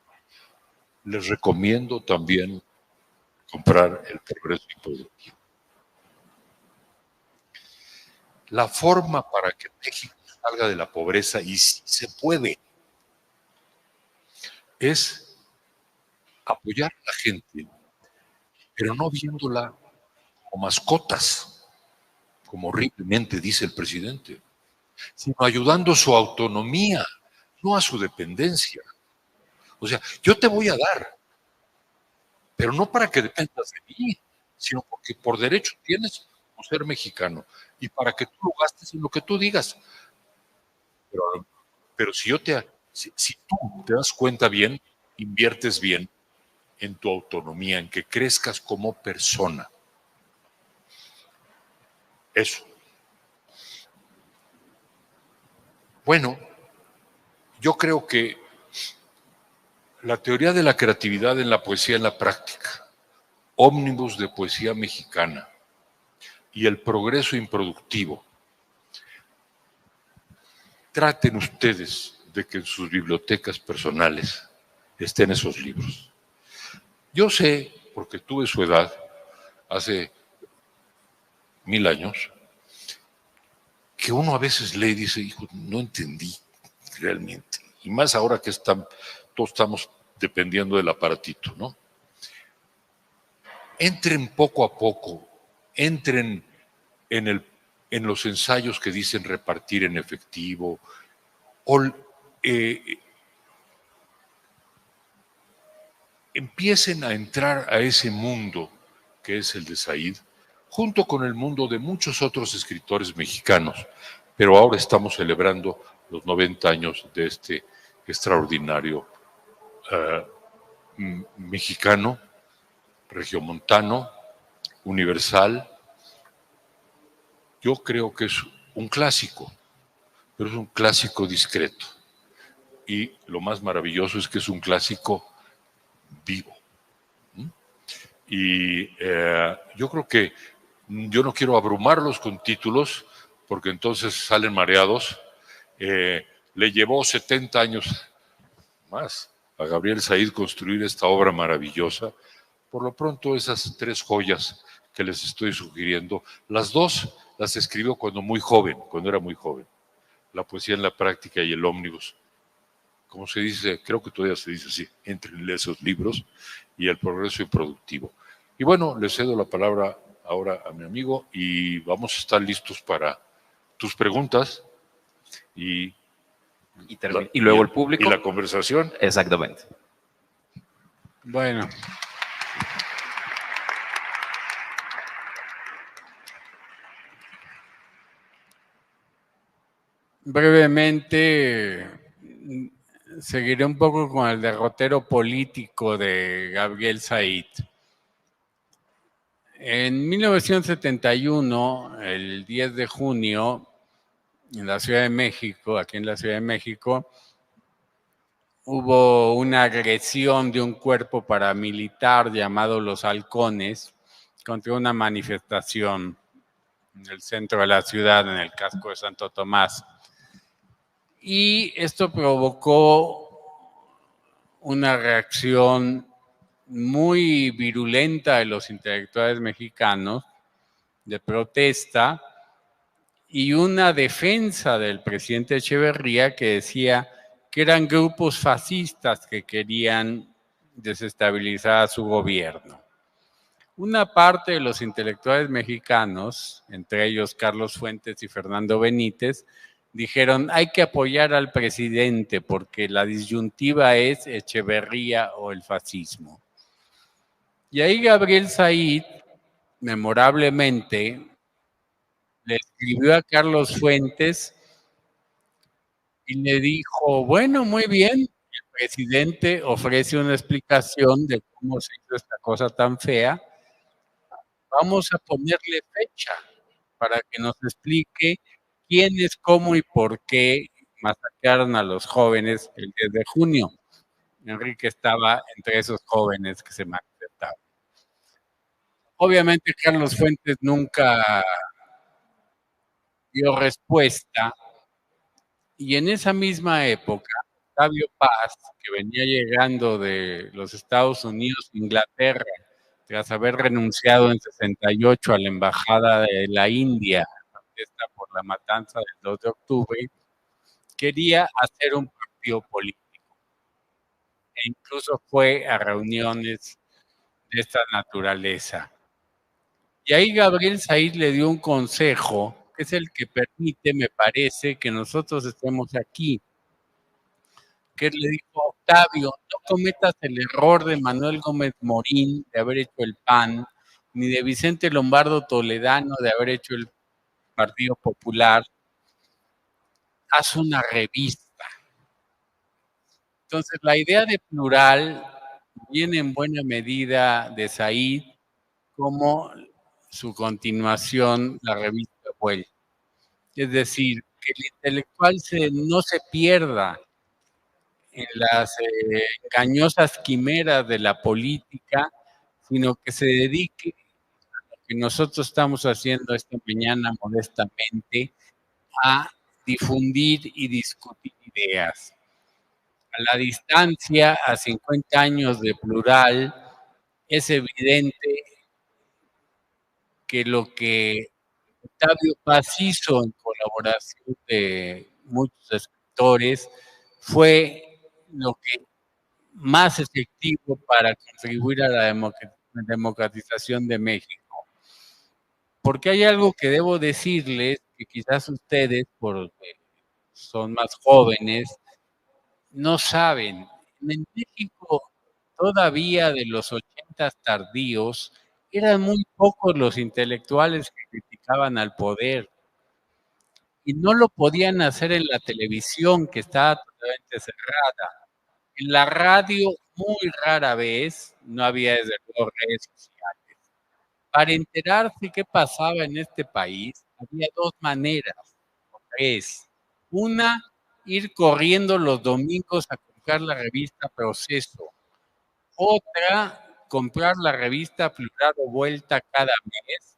Les recomiendo también comprar el Progreso y Productivo. La forma para que México salga de la pobreza, y sí se puede, es apoyar a la gente, pero no viéndola como mascotas, como horriblemente dice el presidente, sino ayudando a su autonomía, no a su dependencia. O sea, yo te voy a dar, pero no para que dependas de mí, sino porque por derecho tienes por ser mexicano y para que tú lo gastes en lo que tú digas. Pero si tú te das cuenta bien, inviertes bien en tu autonomía, en que crezcas como persona. Eso. Bueno, yo creo que la teoría de la creatividad en la poesía en la práctica, ómnibus de poesía mexicana y el progreso improductivo, traten ustedes de que en sus bibliotecas personales estén esos libros. Yo sé, porque tuve su edad hace 1000 años, que uno a veces lee y dice, hijo, no entendí realmente. Y más ahora que todos estamos dependiendo del aparatito, ¿no? Entren poco a poco, entren en los ensayos que dicen repartir en efectivo, o empiecen a entrar a ese mundo que es el de Said, junto con el mundo de muchos otros escritores mexicanos, pero ahora estamos celebrando los 90 años de este extraordinario mexicano, regiomontano, universal. Yo creo que es un clásico, pero es un clásico discreto. Y lo más maravilloso es que es un clásico vivo. Y yo creo que yo no quiero abrumarlos con títulos, porque entonces salen mareados. Le llevó 70 años más a Gabriel Said construir esta obra maravillosa. Por lo pronto, esas 3 joyas que les estoy sugiriendo, las 2 las escribió cuando era muy joven. La poesía en la práctica y el ómnibus. Como se dice, creo que todavía se dice así, entre esos libros y el progreso improductivo. Y bueno, le cedo la palabra ahora a mi amigo y vamos a estar listos para tus preguntas y luego el público. Y la conversación. Exactamente. Bueno. Brevemente, seguiré un poco con el derrotero político de Gabriel Said. En 1971, el 10 de junio, en la Ciudad de México, aquí en la Ciudad de México, hubo una agresión de un cuerpo paramilitar llamado Los Halcones contra una manifestación en el centro de la ciudad, en el casco de Santo Tomás. Y esto provocó una reacción muy virulenta de los intelectuales mexicanos, de protesta, y una defensa del presidente Echeverría que decía que eran grupos fascistas que querían desestabilizar a su gobierno. Una parte de los intelectuales mexicanos, entre ellos Carlos Fuentes y Fernando Benítez, dijeron hay que apoyar al presidente porque la disyuntiva es Echeverría o el fascismo. Y ahí Gabriel Said, memorablemente, le escribió a Carlos Fuentes y le dijo, bueno, muy bien, el presidente ofrece una explicación de cómo se hizo esta cosa tan fea, vamos a ponerle fecha para que nos explique quiénes, cómo y por qué masacraron a los jóvenes el 10 de junio. Enrique estaba entre esos jóvenes que se manifestaban. Obviamente Carlos Fuentes nunca dio respuesta y en esa misma época Octavio Paz, que venía llegando de los Estados Unidos, Inglaterra, tras haber renunciado en 68 a la embajada de la India, protesta por la matanza del 2 de octubre, quería hacer un partido político e incluso fue a reuniones de esta naturaleza. Y ahí Gabriel Said le dio un consejo, que es el que permite, me parece, que nosotros estemos aquí, que le dijo, Octavio, no cometas el error de Manuel Gómez Morín de haber hecho el PAN, ni de Vicente Lombardo Toledano de haber hecho el Partido Popular, haz una revista. Entonces, la idea de plural viene en buena medida de Said como su continuación, la revista Vuelta. Es decir, que el intelectual no se pierda en las engañosas quimeras de la política, sino que se dedique a lo que nosotros estamos haciendo esta mañana modestamente, a difundir y discutir ideas. A la distancia, a 50 años de plural, es evidente que lo que Octavio Paz hizo en colaboración de muchos escritores fue lo que más efectivo para contribuir a la democratización de México. Porque hay algo que debo decirles, que quizás ustedes, porque son más jóvenes, no saben. En México, todavía de los 80 tardíos, eran muy pocos los intelectuales que criticaban al poder. Y no lo podían hacer en la televisión, que estaba totalmente cerrada. En la radio, muy rara vez, no había desde luego redes sociales. Para enterarse qué pasaba en este país, había dos maneras, o tres. Una, ir corriendo los domingos a comprar la revista Proceso. Otra, comprar la revista Plural o Vuelta cada mes.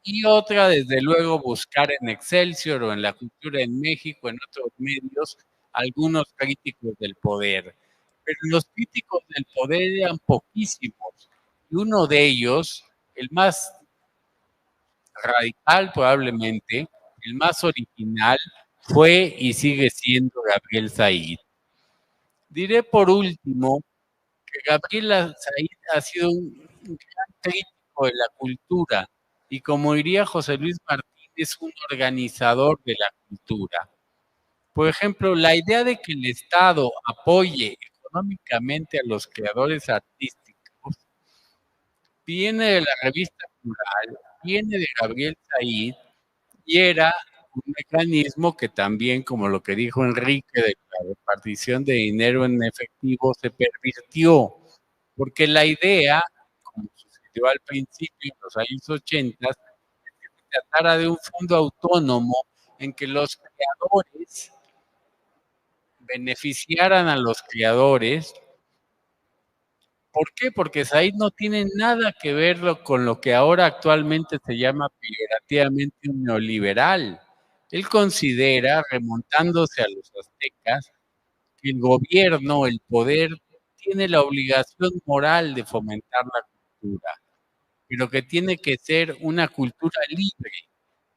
Y otra, desde luego, buscar en Excelsior o en La Cultura en México, en otros medios, algunos críticos del poder. Pero los críticos del poder eran poquísimos. Y uno de ellos, el más radical probablemente, el más original, fue y sigue siendo Gabriel Said. Diré por último que Gabriel Said ha sido un gran crítico de la cultura y, como diría José Luis Martínez, un organizador de la cultura. Por ejemplo, la idea de que el Estado apoye económicamente a los creadores artísticos viene de la revista Plural, viene de Gabriel Said y era un mecanismo que también, como lo que dijo Enrique, de la repartición de dinero en efectivo se pervirtió, porque la idea, como sucedió al principio, en los años 80, es que se tratara de un fondo autónomo en que los creadores beneficiaran a los creadores. ¿Por qué? Porque Said no tiene nada que ver con lo que ahora actualmente se llama peyorativamente un neoliberal. Él considera, remontándose a los aztecas, que el gobierno, el poder, tiene la obligación moral de fomentar la cultura, pero que tiene que ser una cultura libre,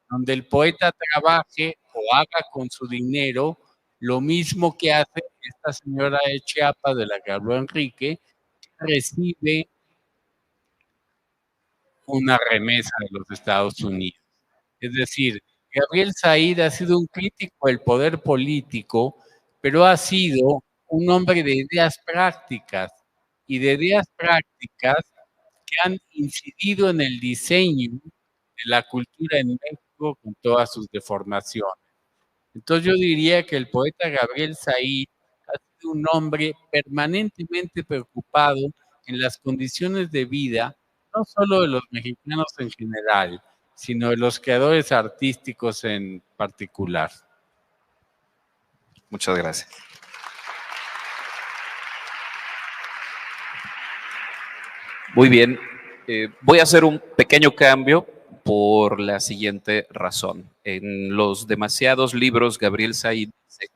donde el poeta trabaje o haga con su dinero lo mismo que hace esta señora de Chiapas, de la que habló Enrique, que recibe una remesa de los Estados Unidos. Es decir, Gabriel Said ha sido un crítico del poder político, pero ha sido un hombre de ideas prácticas y de ideas prácticas que han incidido en el diseño de la cultura en México con todas sus deformaciones. Entonces yo diría que el poeta Gabriel Said ha sido un hombre permanentemente preocupado en las condiciones de vida, no solo de los mexicanos en general, sino de los creadores artísticos en particular. Muchas gracias. Muy bien, voy a hacer un pequeño cambio por la siguiente razón. En los demasiados libros, Gabriel Said dice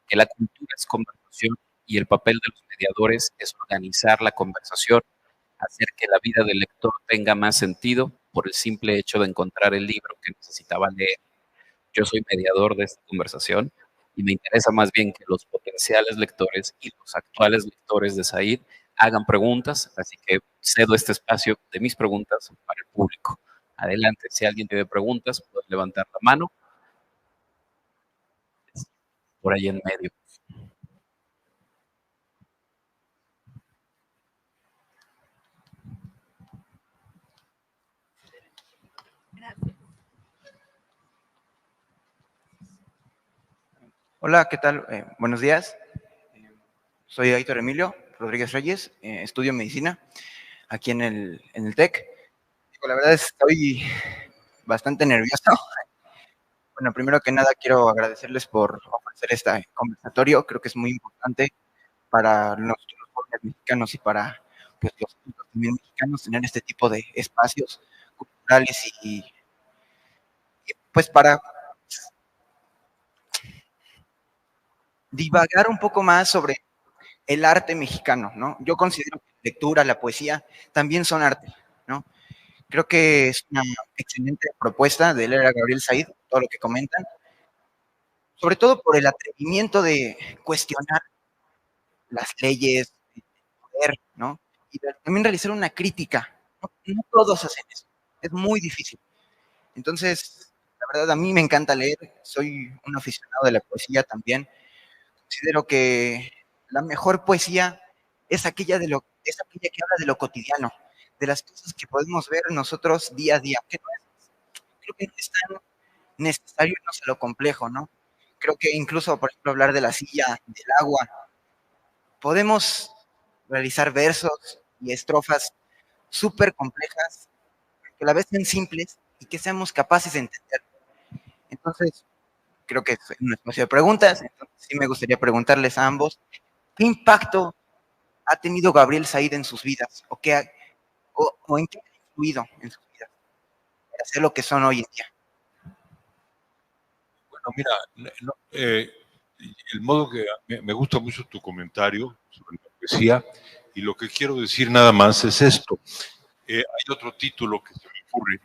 que la cultura es conversación y el papel de los mediadores es organizar la conversación, hacer que la vida del lector tenga más sentido por el simple hecho de encontrar el libro que necesitaba leer. Yo soy mediador de esta conversación y me interesa más bien que los potenciales lectores y los actuales lectores de Said hagan preguntas, así que cedo este espacio de mis preguntas para el público. Adelante, si alguien tiene preguntas, puede levantar la mano. Por ahí en medio. Gracias. Hola, ¿qué tal? Buenos días. Soy Héctor Emilio Rodríguez Reyes, estudio medicina aquí en el TEC. La verdad estoy bastante nervioso. Bueno, primero que nada quiero agradecerles por ofrecer este conversatorio. Creo que es muy importante para nosotros los jóvenes mexicanos y para pues, los también mexicanos tener este tipo de espacios culturales y pues para divagar un poco más sobre el arte mexicano, ¿no? Yo considero que la lectura, la poesía, también son arte, ¿no? Creo que es una excelente propuesta de leer a Gabriel Said, todo lo que comentan, sobre todo por el atrevimiento de cuestionar las leyes, el poder, ¿no? Y también realizar una crítica. No todos hacen eso, es muy difícil. Entonces, la verdad, a mí me encanta leer, soy un aficionado de la poesía también. Considero que la mejor poesía es aquella que habla de lo cotidiano, de las cosas que podemos ver nosotros día a día. Creo que no es tan necesario irnos a lo complejo, ¿no? Creo que incluso, por ejemplo, hablar de la silla, del agua, podemos realizar versos y estrofas súper complejas, que a la vez sean simples y que seamos capaces de entender. Entonces, creo que es un espacio de preguntas, entonces sí me gustaría preguntarles a ambos, ¿qué impacto ha tenido Gabriel Said en sus vidas? ¿O en qué ha influido en sus vidas para ser lo que son hoy en día? Bueno, mira, el modo que me gusta mucho tu comentario sobre la poesía, y lo que quiero decir nada más es esto. Hay otro título que se me ocurre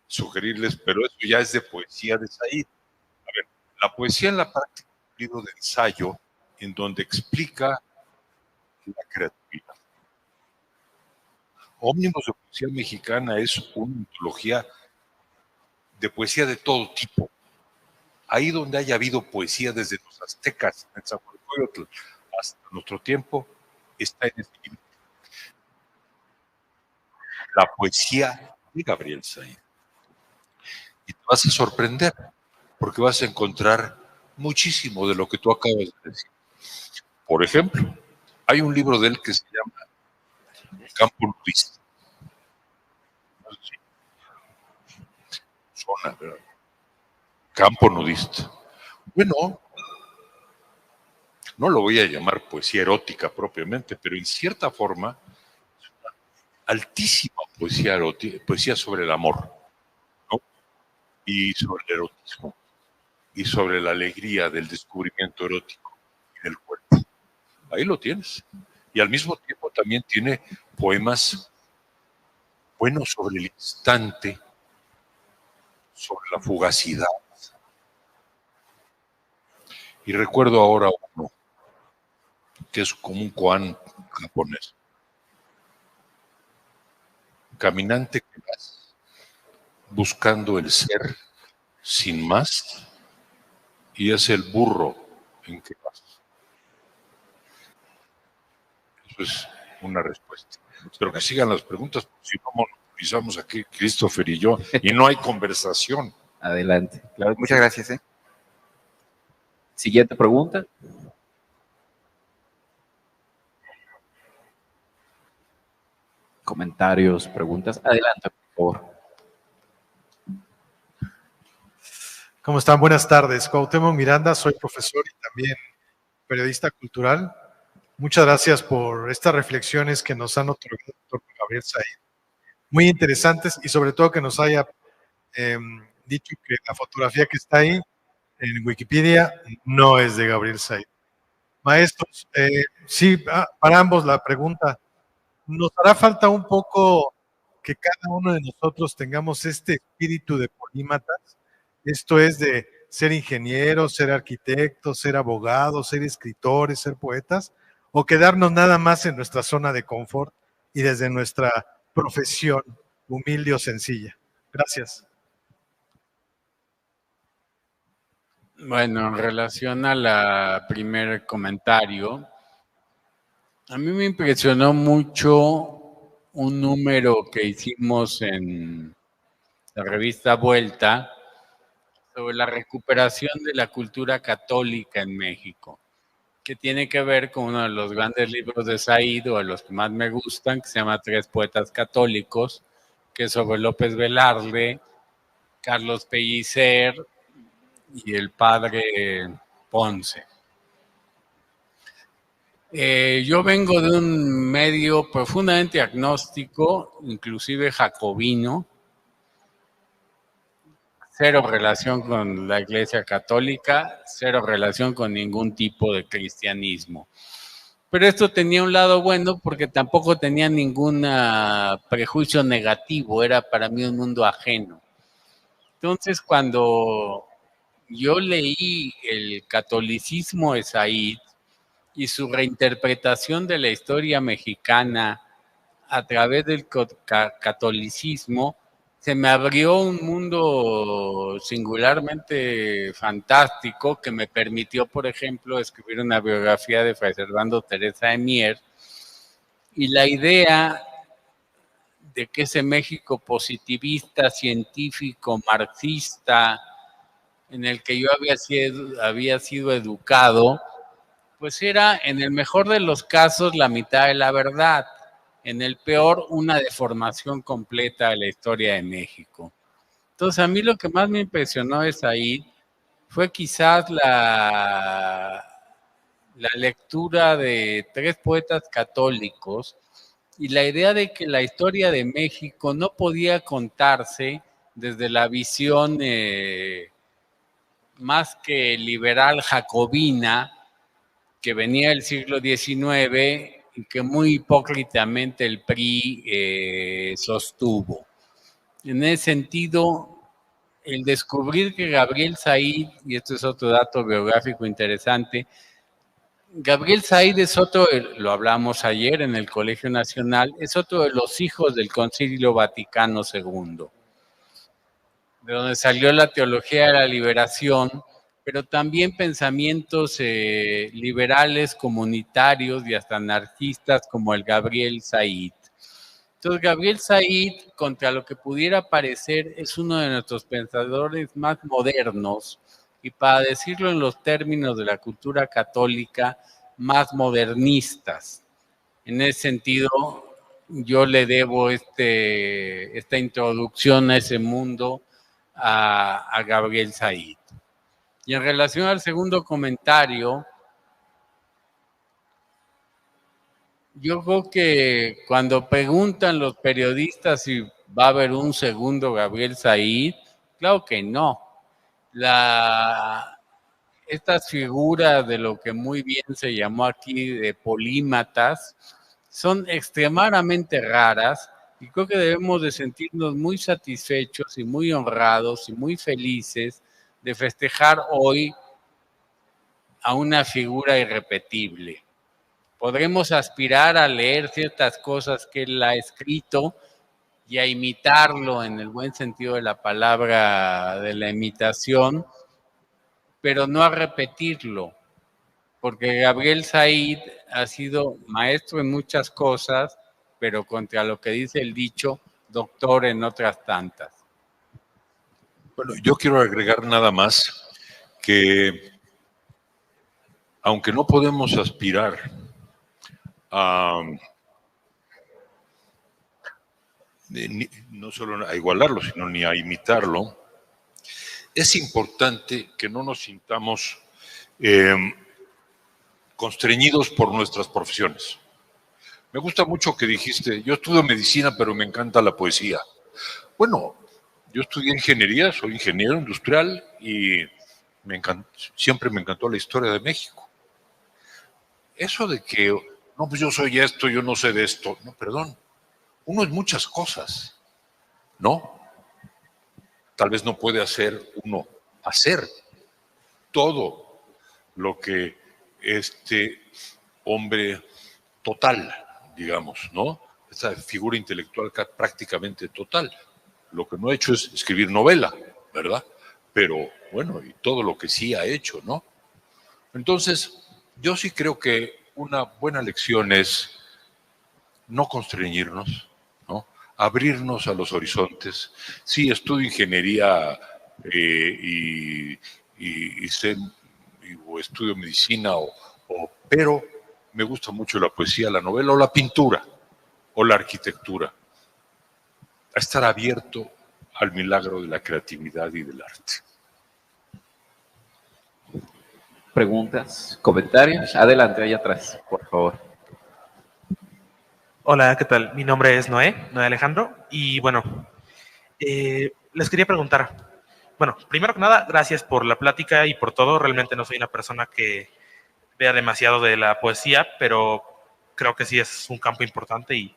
sugerirles, pero eso ya es de poesía de Said. A ver, la poesía en la práctica es un libro de ensayo en donde explica la creatividad. Ómnibus de Poesía Mexicana es una antología de poesía de todo tipo. Ahí donde haya habido poesía desde los aztecas, en Nezahualcóyotl, hasta nuestro tiempo, está en este libro. La poesía de Gabriel Said. Y vas a sorprender, porque vas a encontrar muchísimo de lo que tú acabas de decir. Por ejemplo, hay un libro de él que se llama Campo Nudista. No sé si suena, ¿verdad? Campo Nudista. Bueno, no lo voy a llamar poesía erótica propiamente, pero en cierta forma, altísima poesía erótica, poesía sobre el amor, ¿no? Y sobre el erotismo, y sobre la alegría del descubrimiento erótico y del cuerpo. Ahí lo tienes. Y al mismo tiempo también tiene poemas buenos sobre el instante, sobre la fugacidad. Y recuerdo ahora uno, que es como un koan japonés. Caminante que vas buscando el ser sin más, y es el burro en que vas. Eso es una respuesta. Espero que sigan las preguntas, porque si no monopolizamos aquí Christopher y yo, y no hay conversación. Adelante. Claro que Muchas sí. gracias. Siguiente pregunta. Comentarios, preguntas. Adelante, por favor. ¿Cómo están? Buenas tardes. Cuauhtémoc Miranda, soy profesor y también periodista cultural. Muchas gracias por estas reflexiones que nos han otorgado el doctor Gabriel Said. Muy interesantes y sobre todo que nos haya dicho que la fotografía que está ahí en Wikipedia no es de Gabriel Said. Maestros, sí, para ambos la pregunta. ¿Nos hará falta un poco que cada uno de nosotros tengamos este espíritu de polímatas? Esto es de ser ingenieros, ser arquitectos, ser abogados, ser escritores, ser poetas, o quedarnos nada más en nuestra zona de confort y desde nuestra profesión humilde o sencilla. Gracias. Bueno, en relación a la primer comentario, a mí me impresionó mucho un número que hicimos en la revista Vuelta sobre la recuperación de la cultura católica en México, que tiene que ver con uno de los grandes libros de Said, o de los que más me gustan, que se llama Tres Poetas Católicos, que es sobre López Velarde, Carlos Pellicer y el padre Ponce. Yo vengo de un medio profundamente agnóstico, inclusive jacobino, cero relación con la Iglesia Católica, cero relación con ningún tipo de cristianismo. Pero esto tenía un lado bueno porque tampoco tenía ningún prejuicio negativo, era para mí un mundo ajeno. Entonces, cuando yo leí el catolicismo de Said y su reinterpretación de la historia mexicana a través del catolicismo, se me abrió un mundo singularmente fantástico que me permitió, por ejemplo, escribir una biografía de Fray Servando Teresa de Mier, y la idea de que ese México positivista, científico, marxista, en el que yo había sido educado, pues era en el mejor de los casos la mitad de la verdad, en el peor una deformación completa de la historia de México. Entonces a mí lo que más me impresionó de Said fue quizás la lectura de Tres Poetas Católicos y la idea de que la historia de México no podía contarse desde la visión más que liberal jacobina que venía del siglo XIX y que muy hipócritamente el PRI sostuvo. En ese sentido, el descubrir que Gabriel Said, y esto es otro dato biográfico interesante, Gabriel Said es otro, lo hablamos ayer en el Colegio Nacional, es otro de los hijos del Concilio Vaticano II, de donde salió la teología de la liberación, pero también pensamientos liberales, comunitarios y hasta anarquistas como el Gabriel Said. Entonces, Gabriel Said, contra lo que pudiera parecer, es uno de nuestros pensadores más modernos y, para decirlo en los términos de la cultura católica, más modernistas. En ese sentido, yo le debo esta introducción a ese mundo a Gabriel Said. Y en relación al segundo comentario, yo creo que cuando preguntan los periodistas si va a haber un segundo Gabriel Said, claro que no. Estas figuras de lo que muy bien se llamó aquí de polímatas son extremadamente raras y creo que debemos de sentirnos muy satisfechos y muy honrados y muy felices de festejar hoy a una figura irrepetible. Podremos aspirar a leer ciertas cosas que él ha escrito y a imitarlo en el buen sentido de la palabra de la imitación, pero no a repetirlo, porque Gabriel Said ha sido maestro en muchas cosas, pero contra lo que dice el dicho, doctor en otras tantas. Bueno, yo quiero agregar nada más que, aunque no podemos aspirar no solo a igualarlo, sino ni a imitarlo, es importante que no nos sintamos constreñidos por nuestras profesiones. Me gusta mucho que dijiste, yo estudio medicina, pero me encanta la poesía. Bueno, yo estudié ingeniería, soy ingeniero industrial y siempre me encantó la historia de México. Eso de que, no, pues yo soy esto, yo no sé de esto. No, perdón. Uno es muchas cosas, ¿no? Tal vez no puede hacer todo lo que este hombre total, digamos, ¿no? Esta figura intelectual prácticamente total. Lo que no ha hecho es escribir novela, ¿verdad? Pero bueno, y todo lo que sí ha hecho, ¿no? Entonces, yo sí creo que una buena lección es no constreñirnos, ¿no? Abrirnos a los horizontes. Sí, estudio ingeniería o estudio medicina, pero me gusta mucho la poesía, la novela o la pintura o la arquitectura. A estar abierto al milagro de la creatividad y del arte. ¿Preguntas? ¿Comentarios? Adelante, allá atrás, por favor. Hola, ¿qué tal? Mi nombre es Noé Alejandro, y bueno, les quería preguntar, bueno, primero que nada, gracias por la plática y por todo. Realmente no soy una persona que vea demasiado de la poesía, pero creo que sí es un campo importante y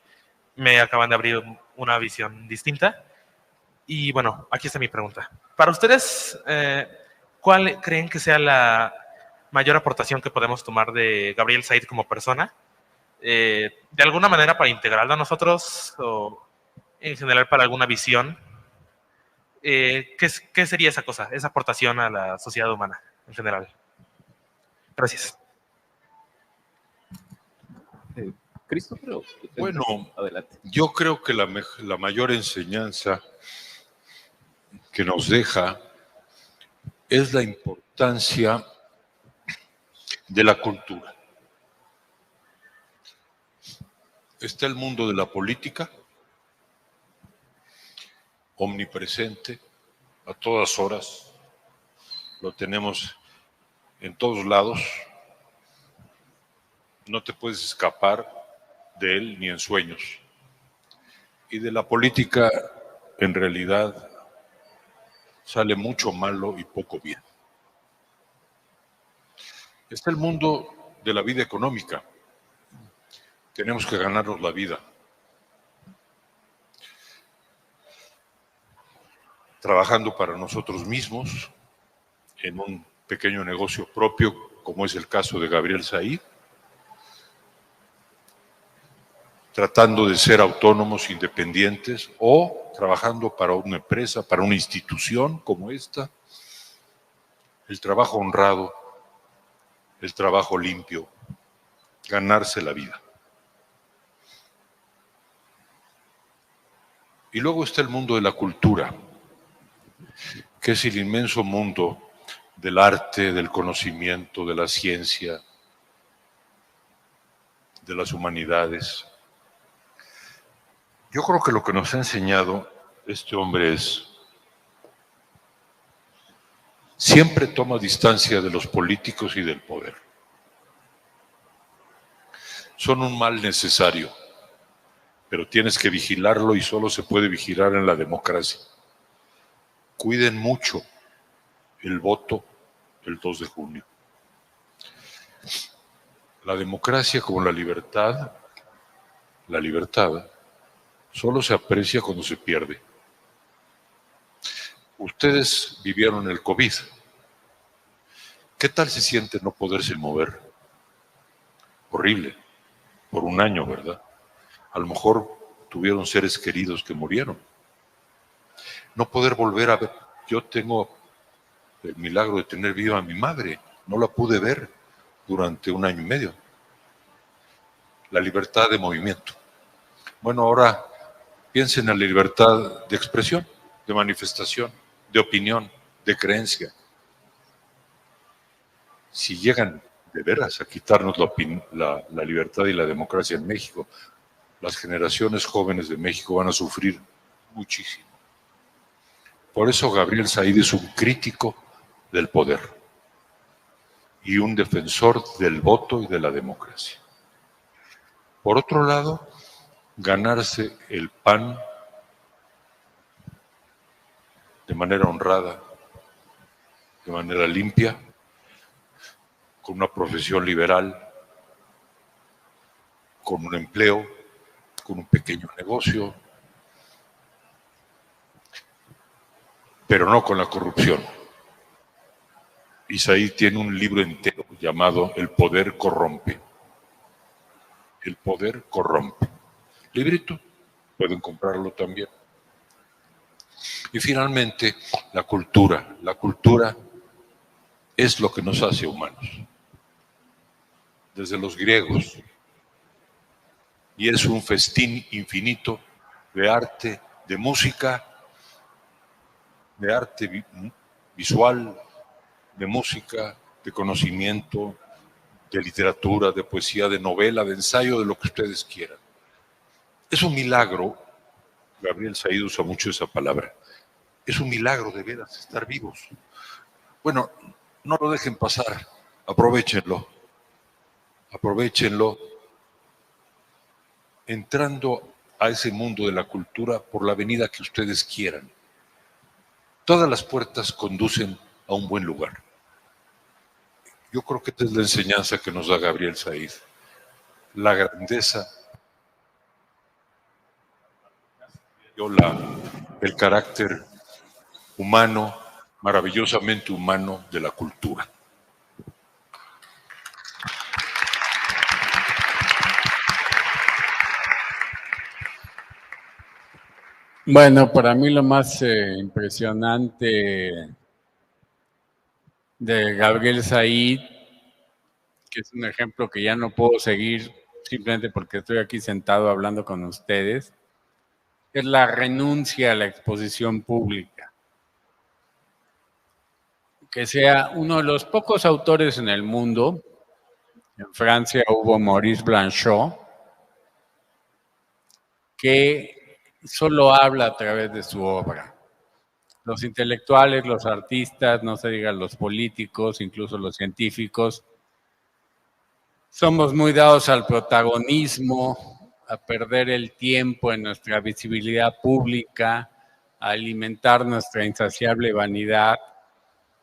me acaban de abrir una visión distinta. Y bueno, aquí está mi pregunta. Para ustedes, ¿cuál creen que sea la mayor aportación que podemos tomar de Gabriel Said como persona? De alguna manera para integrarlo a nosotros o en general para alguna visión. ¿Qué sería esa cosa, esa aportación a la sociedad humana en general? Gracias. Christopher, bueno, adelante. Yo creo que la mayor enseñanza que nos deja es la importancia de la cultura. Está el mundo de la política, omnipresente, a todas horas, lo tenemos en todos lados, no te puedes escapar de él ni en sueños. Y de la política, en realidad, sale mucho malo y poco bien. Está el mundo de la vida económica. Tenemos que ganarnos la vida. Trabajando para nosotros mismos, en un pequeño negocio propio, como es el caso de Gabriel Said, tratando de ser autónomos, independientes, o trabajando para una empresa, para una institución como esta. El trabajo honrado, el trabajo limpio, ganarse la vida. Y luego está el mundo de la cultura, que es el inmenso mundo del arte, del conocimiento, de la ciencia, de las humanidades. Yo creo que lo que nos ha enseñado este hombre es: siempre toma distancia de los políticos y del poder. Son un mal necesario, pero tienes que vigilarlo y solo se puede vigilar en la democracia. Cuiden mucho el voto el 2 de junio. La democracia, como la libertad solo se aprecia cuando se pierde. Ustedes vivieron el COVID. ¿Qué tal se siente no poderse mover? Horrible. Por un año, ¿verdad? A lo mejor tuvieron seres queridos que murieron. No poder volver a ver. Yo tengo el milagro de tener viva a mi madre. No la pude ver durante un año y medio. La libertad de movimiento. Bueno, ahora piensen en la libertad de expresión, de manifestación, de opinión, de creencia. Si llegan de veras a quitarnos la libertad y la democracia en México, las generaciones jóvenes de México van a sufrir muchísimo. Por eso Gabriel Said es un crítico del poder y un defensor del voto y de la democracia. Por otro lado, ganarse el pan de manera honrada, de manera limpia, con una profesión liberal, con un empleo, con un pequeño negocio, pero no con la corrupción. Isaí tiene un libro entero llamado El poder corrompe. El poder corrompe. Librito, pueden comprarlo también. Y finalmente, la cultura. La cultura es lo que nos hace humanos. Desde los griegos. Y es un festín infinito de arte, de música, de arte visual, de música, de conocimiento, de literatura, de poesía, de novela, de ensayo, de lo que ustedes quieran. Es un milagro, Gabriel Said usa mucho esa palabra, es un milagro de veras estar vivos. Bueno, no lo dejen pasar, aprovechenlo, entrando a ese mundo de la cultura por la avenida que ustedes quieran. Todas las puertas conducen a un buen lugar. Yo creo que esta es la enseñanza que nos da Gabriel Said. La grandeza, el carácter humano, maravillosamente humano de la cultura. Bueno, para mí lo más impresionante de Gabriel Said, que es un ejemplo que ya no puedo seguir simplemente porque estoy aquí sentado hablando con ustedes, es la renuncia a la exposición pública. Que sea uno de los pocos autores en el mundo. En Francia hubo Maurice Blanchot, que solo habla a través de su obra. Los intelectuales, los artistas, no se digan los políticos, incluso los científicos, somos muy dados al protagonismo, a perder el tiempo en nuestra visibilidad pública, a alimentar nuestra insaciable vanidad.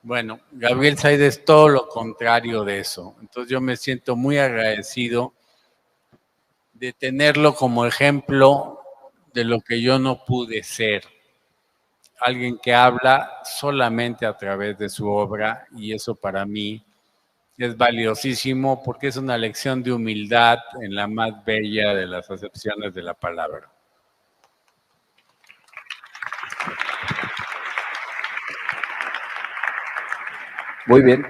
Bueno, Gabriel Said es todo lo contrario de eso. Entonces yo me siento muy agradecido de tenerlo como ejemplo de lo que yo no pude ser. Alguien que habla solamente a través de su obra, y eso para mí es valiosísimo porque es una lección de humildad en la más bella de las acepciones de la palabra. Muy bien.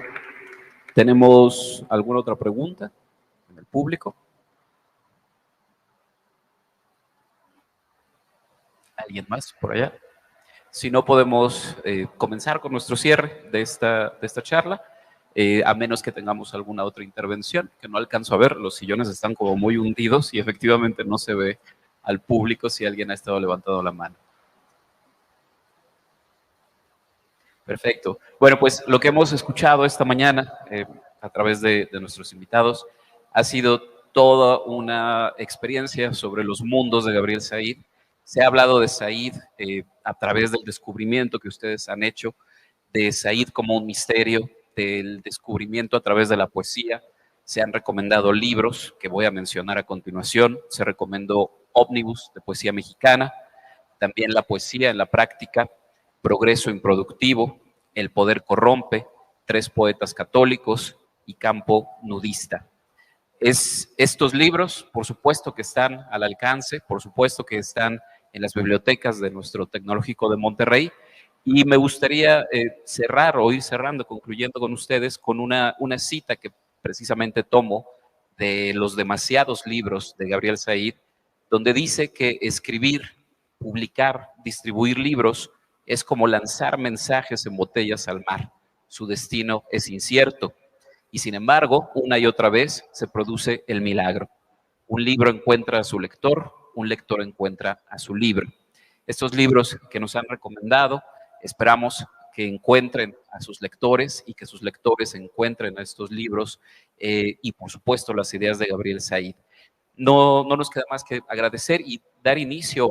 ¿Tenemos alguna otra pregunta en el público? ¿Alguien más por allá? Si no, podemos comenzar con nuestro cierre de esta charla, a menos que tengamos alguna otra intervención, que no alcanzo a ver. Los sillones están como muy hundidos y efectivamente no se ve al público si alguien ha estado levantando la mano. Perfecto. Bueno, pues lo que hemos escuchado esta mañana a través de nuestros invitados ha sido toda una experiencia sobre los mundos de Gabriel Said. Se ha hablado de Said a través del descubrimiento que ustedes han hecho, de Said como un misterio, del descubrimiento a través de la poesía. Se han recomendado libros que voy a mencionar a continuación. Se recomendó Ómnibus de poesía mexicana, también La poesía en la práctica, Progreso improductivo, El poder corrompe, Tres poetas católicos y Campo nudista. Estos libros, por supuesto que están al alcance, por supuesto que están en las bibliotecas de nuestro Tecnológico de Monterrey, y me gustaría cerrar o ir cerrando, concluyendo con ustedes, con una cita que precisamente tomo de los demasiados libros de Gabriel Said, donde dice que escribir, publicar, distribuir libros es como lanzar mensajes en botellas al mar. Su destino es incierto. Y sin embargo, una y otra vez se produce el milagro. Un libro encuentra a su lector, un lector encuentra a su libro. Estos libros que nos han recomendado, esperamos que encuentren a sus lectores y que sus lectores encuentren a estos libros y, por supuesto, las ideas de Gabriel Said. No nos queda más que agradecer y dar inicio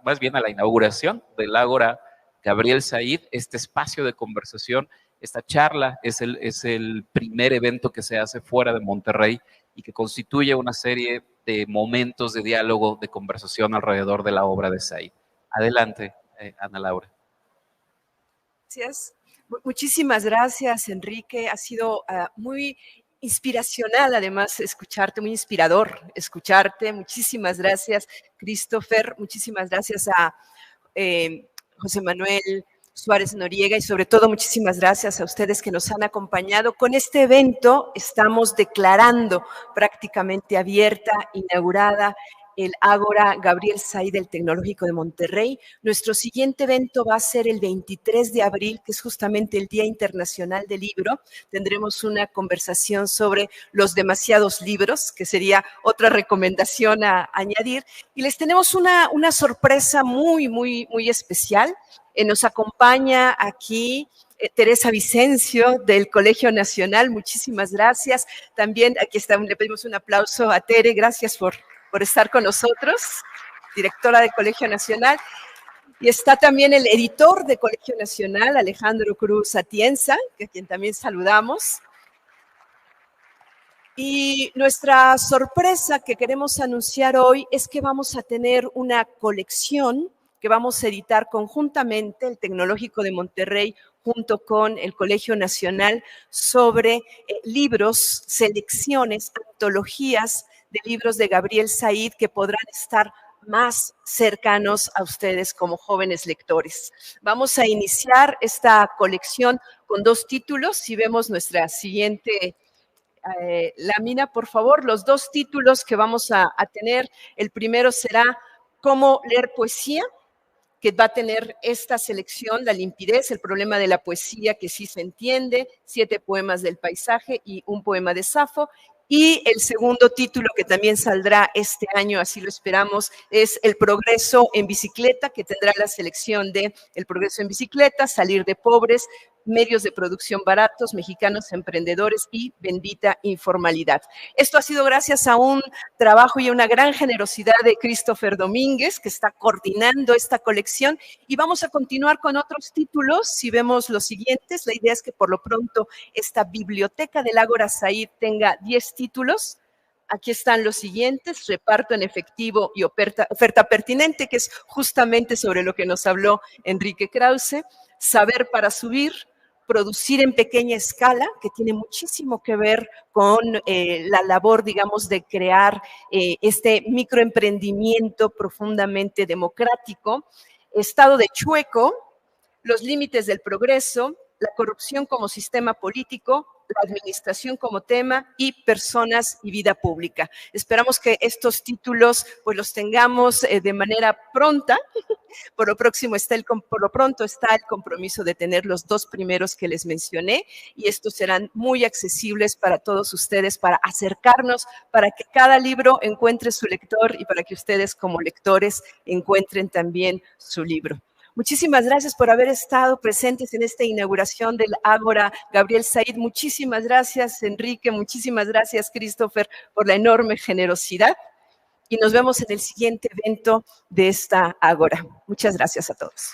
más bien a la inauguración del Ágora Gabriel Said, este espacio de conversación. Esta charla es el primer evento que se hace fuera de Monterrey y que constituye una serie de momentos de diálogo, de conversación alrededor de la obra de Said. Adelante, Ana Laura. Gracias. Muchísimas gracias, Enrique. Ha sido muy inspiracional, además, escucharte, muy inspirador escucharte. Muchísimas gracias, Christopher. Muchísimas gracias a José Manuel Suárez Noriega y sobre todo muchísimas gracias a ustedes que nos han acompañado. Con este evento estamos declarando prácticamente abierta, inaugurada, el Ágora Gabriel Said del Tecnológico de Monterrey. Nuestro siguiente evento va a ser el 23 de abril, que es justamente el Día Internacional del Libro. Tendremos una conversación sobre los demasiados libros, que sería otra recomendación a añadir. Y les tenemos una sorpresa muy, muy, muy especial. Nos acompaña aquí Teresa Vicencio del Colegio Nacional. Muchísimas gracias. También aquí está, le pedimos un aplauso a Tere. Gracias por estar con nosotros, directora del Colegio Nacional. Y está también el editor de Colegio Nacional, Alejandro Cruz Atienza, a quien también saludamos. Y nuestra sorpresa que queremos anunciar hoy es que vamos a tener una colección que vamos a editar conjuntamente el Tecnológico de Monterrey junto con el Colegio Nacional sobre libros, selecciones, antologías de libros de Gabriel Said que podrán estar más cercanos a ustedes como jóvenes lectores. Vamos a iniciar esta colección con 2 títulos. Si vemos nuestra siguiente lámina, por favor, los 2 títulos que vamos a tener. El primero será Cómo leer poesía, que va a tener esta selección, La limpidez, el problema de la poesía que sí se entiende, 7 poemas del paisaje y un poema de Safo. Y el segundo título que también saldrá este año, así lo esperamos, es El progreso en bicicleta, que tendrá la selección de El progreso en bicicleta, Salir de pobres, medios de producción baratos, mexicanos emprendedores y bendita informalidad. Esto ha sido gracias a un trabajo y a una gran generosidad de Christopher Domínguez, que está coordinando esta colección, y vamos a continuar con otros títulos. Si vemos los siguientes, la idea es que por lo pronto esta biblioteca del Ágora Said tenga 10 títulos. Aquí están los siguientes: Reparto en efectivo y oferta pertinente, que es justamente sobre lo que nos habló Enrique Krause, Saber para subir, Producir en pequeña escala, que tiene muchísimo que ver con la labor, digamos, de crear este microemprendimiento profundamente democrático, Estado de chueco, Los límites del progreso, La corrupción como sistema político, la administración como tema y personas y vida pública. Esperamos que estos títulos pues los tengamos de manera pronta. Por lo pronto está el compromiso de tener los 2 primeros que les mencioné, y estos serán muy accesibles para todos ustedes, para acercarnos, para que cada libro encuentre su lector y para que ustedes como lectores encuentren también su libro. Muchísimas gracias por haber estado presentes en esta inauguración del Ágora Gabriel Said. Muchísimas gracias, Enrique. Muchísimas gracias, Christopher, por la enorme generosidad. Y nos vemos en el siguiente evento de esta Ágora. Muchas gracias a todos.